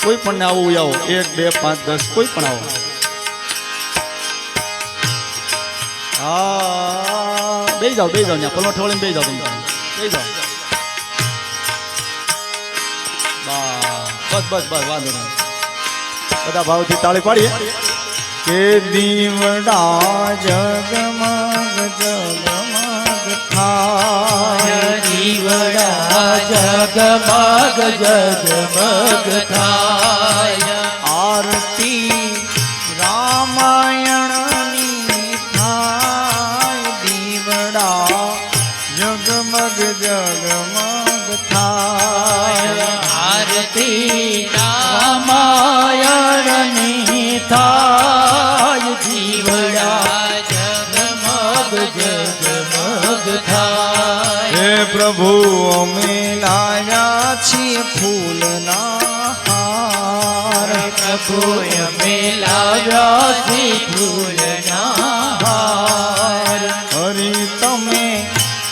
કોઈ પણ ને આવું આવો 1 2 5 10 કોઈ પણ આવો હા બેસી જાઓ ત્યાં પલવઠ વળીને બેસી જાઓ તમે બેસી જાઓ બસ બસ બસ વાંધો નહીં બધા ભાવથી તાળી પાડીએ કે દીવડા જગમગ જગમગ થાય દીવડા જગમગ જગમગ થાય આરતી રામાયણની થાય દીવડા જગમગ જગમગ થાય આરતી રામાયણની થાય દીવડા જગમગ જગમગ થાય હે પ્રભુ અમે લાયા છીએ ફૂલના હાર પ્રભુ અમે લાવ્યા છીએ ફૂલના હાર હરી તમે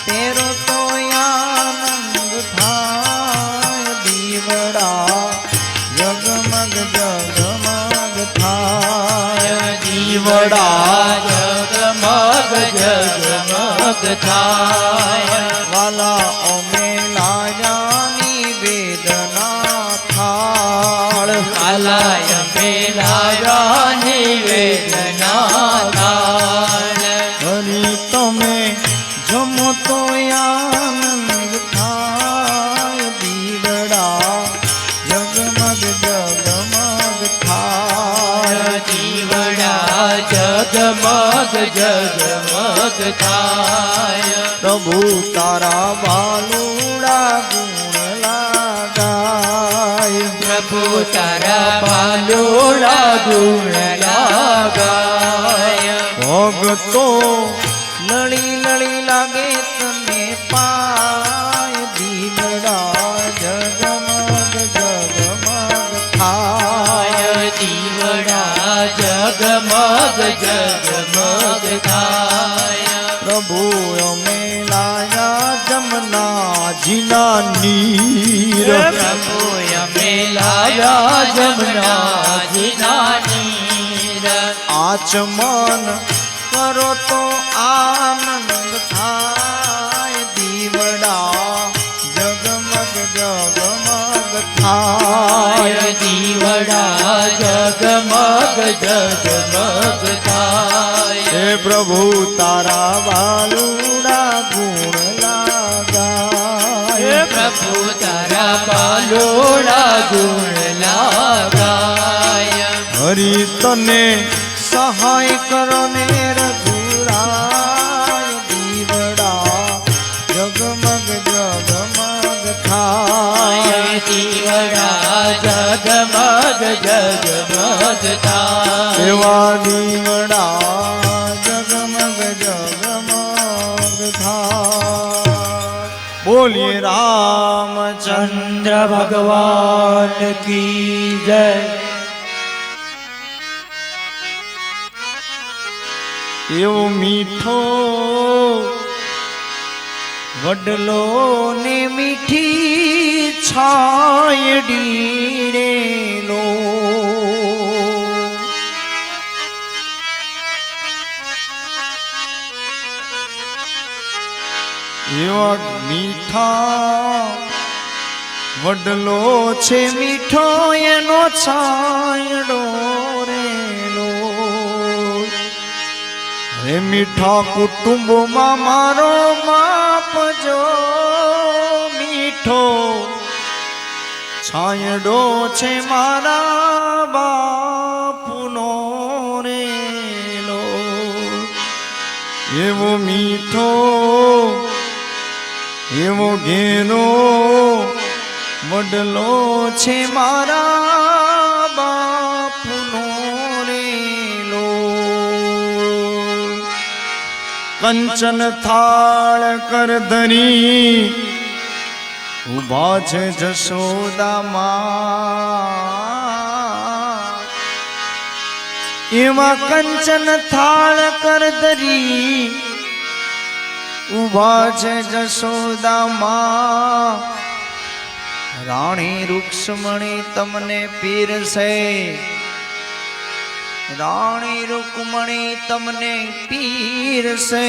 તેરો તો આનંદ થાય દીવડા જગમગ જગમગ થાય દીવડા જગમગ જગમગ થાય વાલા અમે લાયાની વેદના થાળ કાલાય મેલાયા નિવેદના થાળ હરી તમે જમો તો આનંદ થાય દીવડા જગમગ જગમગ થાય દીવડા જગમગ જગમગ થાય પ્રભુ તારા બાલુડા ગુણ લાગાય પ્રભુ તારા બાલોડા ગુણ લાગાય ભગતો લળી લળી લાગે તને પાય દીવડા જગમગ જગમગ થાય દીવડા જગમગ જગમગ થાય પ્રભુ અમે લાયા જમનાજીના નીર પ્રભુ અમે લાવ્યા જમનાજીના નીર આચમન કરો તો આનંદ થાય દીવડા જગમગ જગમગ થાય દીવડા જગમગ જગમગ થાય હે પ્રભુ તારા વાલુડા ગુણ લાગાય પ્રભુ તારા બાલોડા ગુણ લાગાય હરી તને સહાય કરો ને રઘુરાય દીવડા જગમગ જગમગ થાય દીવડા જગમગ જગમગ થાય એવા દીવડા જગમગ જગમગ થાય બોલીએ રામચંદ્ર ચંદ્ર ભગવાન કી જય એવો મીઠો વડલો ને મીઠી છાયડી રે લો એવા મીઠા વડલો છે મીઠો એનો છાયડો રે લો હે મીઠા કુટુંબમાં મારો માપજો મીઠો છાયડો છે મારા બાપુનો રેલો એવો મીઠો એવો ઘેરો વડલો છે મારા બાપુનો રેલો કંચન થાળ કર ધરી ઉભા છે જશોદામાં એમાં કંચન થાળ કર ધરી ઉભા છે જશોદામાં રાણી રૂક્ષ્મણી તમને પીરસે રાણી રૂકમણી તમને પીરસે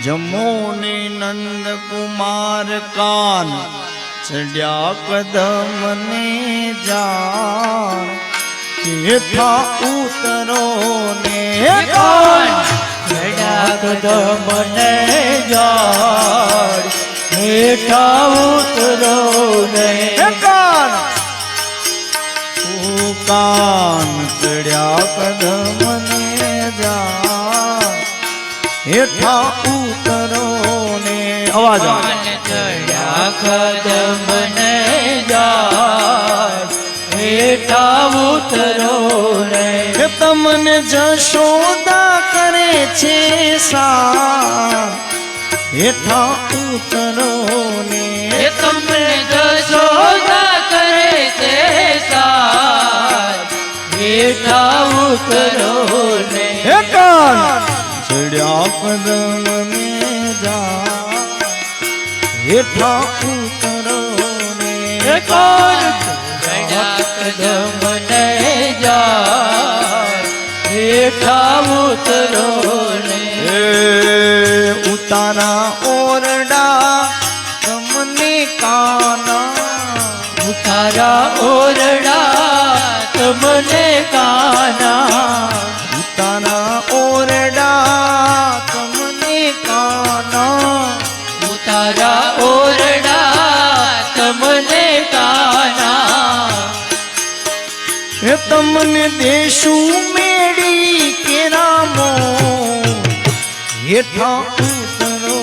જમોને નંદ કુમાર કાન ચડ્યા કદમ ને જાણ હેઠા ઉતરો ને કાન ચડ્યા કદમ ને જાડ હેઠા ઉતરો ને કાન કાન ચડ્યા કદમ ને જા હેઠા ઉતરો ને અવાજ ચડ્યા કદમ ને જાય હેઠા ઉતરો રે તમને જશોદા કરે છે સા હેઠા ઉતરો ને તમને જશોદા કરે છે હેઠા ઉતરો ને કાન ચડ્યા કદમ ને જા હેઠા ઉતરો ને કોણ ચડ્યા કદમ ને જાય હેઠા ઉતરો ને ઉતારા ઓરડા તમને કાના તારા ઓરડા તમને કાના ઉતારા ઓરડા તમને કાના તારા ઓરડા તમને કાના હે તમને દેશું મેળી કે રામો હેઠા ઉતરો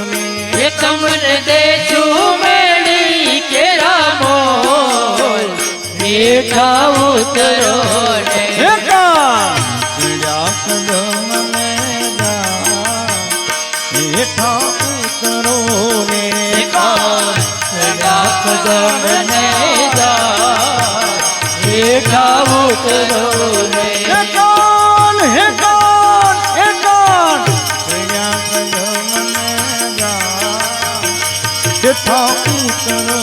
ને એ તમને દેશું મેળી કે રામો હેઠા ઉતરો ને ચડ્યા કદમ ને જા હેઠા ઉતરો ને ચડ્યા કદમ ને જા હેઠા ઉતરો ને ઉતરો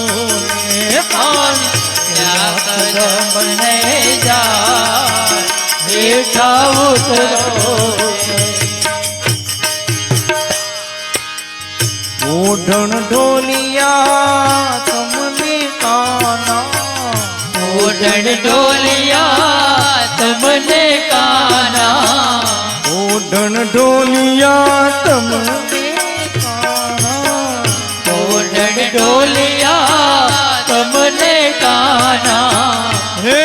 ને કાન ત્યાં કદમને જાય હેઠા ઉતરો ઓઢણ ઢોલિયા તમને કાના ઓઢણ ઢોલિયા તમને કાના ઓઢણ ઢોલિયા તમને કાના ઓઢણ ઢોલિયા તમને કાના હે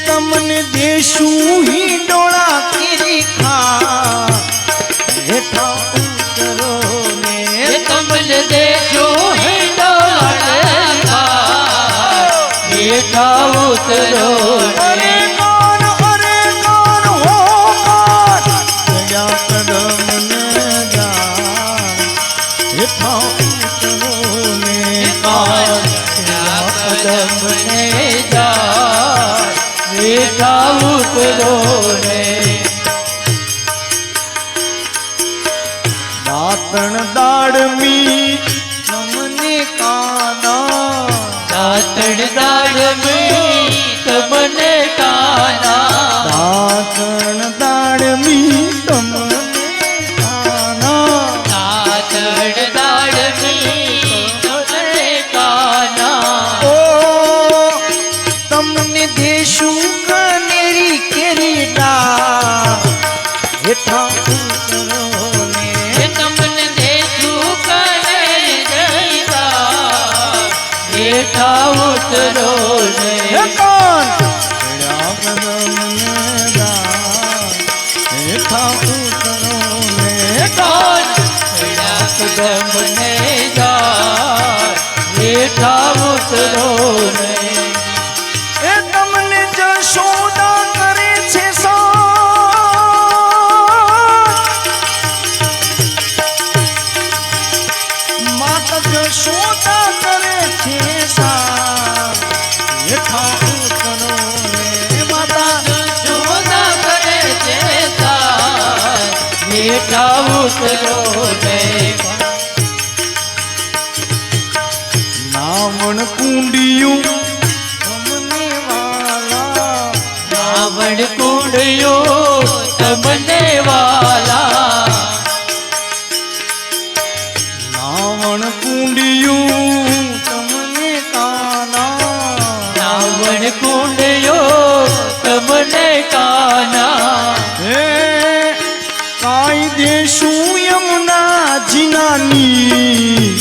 તમને દેશું હિંડોળા કેરી ખા હેઠા ઉતરો ને તમને દેજો હિંડોળા હેઠા ઉતરો અરે કાન હો કાન ચડ્યા કદમને જા હેઠા ઉતરો ને કાન કદમને જાય હેઠા ઉતરો રે દાતણ દાડમી તમને કાના દાતણ દાડમી તમને કાના દાતણ દાડમી તમને કાના દાતણ દાડમી તમને કાના ઓ તમને દેશું કનેરી કેરી ડા હેઠા ઉતરો ને તમને દેશું કને જઈતા હેઠા ઉતરો હે ને કાન ચડ્યા કદમને જા હેઠા ઉતરો ને કાન કદમને જાય હેઠા ઉતરો ને એ તમને જશોદા કરે છે સા માતા જશોદા કરે છે સા હેઠા ઉતરો ને માતા જોદા કરે છે તાર હેઠા ઉતરો ને નાવણ કુંડિયું તમને વાલા રાવણ કુંડિયો તમને વાલા નાવણ કુંડિયું તમને કાના રાવણ કુંડિયો તમને કાના હે કાઈ દેશું યમુના જીનાની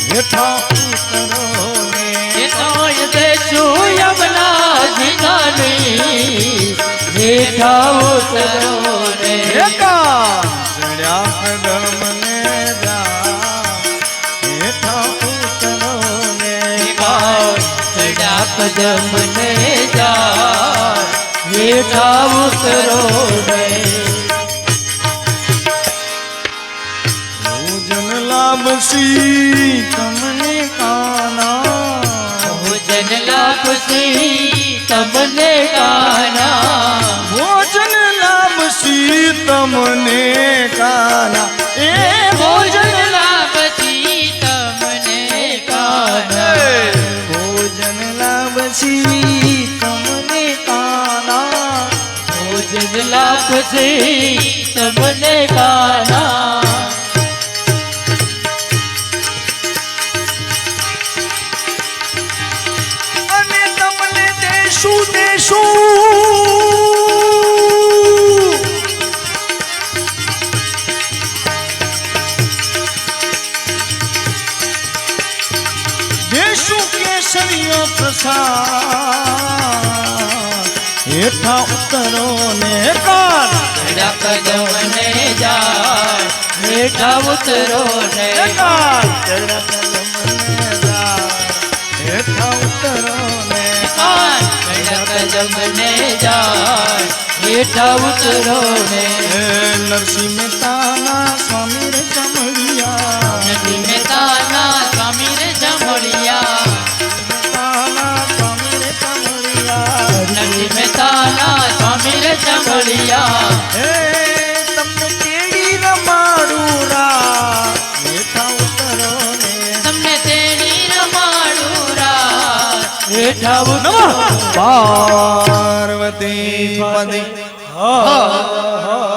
હેઠા ઉતરો ને એ કાય દેશું યમના જીનાની હેઠા ઉતરો ને એકા ચડ્યા કદમને જા હેઠા ઉતરો ને ચડા કદમને જાય હેઠા ઉતરો રે ભોજન લાભસી તમને કાના ભોજન લાભસી તમને કાના ભોજન લાભસી તમને કાના એ ભોજન લાભસી તમને કાના ભોજન લાભસી તમને કાના ભોજન લાભસી તમને કાના અને તમને દેશું દેશું દેશું કેસરીય પ્રસાદ હેઠા ઉતરો ને કાન ચડા કદમને જાય હેઠા ઉતરો ને કાન ચડા કદમને જા હેઠા ઉતરો ને જમને જાય હેઠા ઉતરો ને હે નરસિંહ મહેતાના સ્વામી રે ચમડિયા નદી મહેતાના સ્વામી રે જમડિયા મહેતાના સ્વામી રે ચમડિયા નદી મહેતાના સ્વામી રે જમડિયા હે તમને કેડી રમાડું રા હેઠા ઉતરો ને તમને તેડી બેઠા નમઃ ઉત્સવ પાર્વતી પદે હર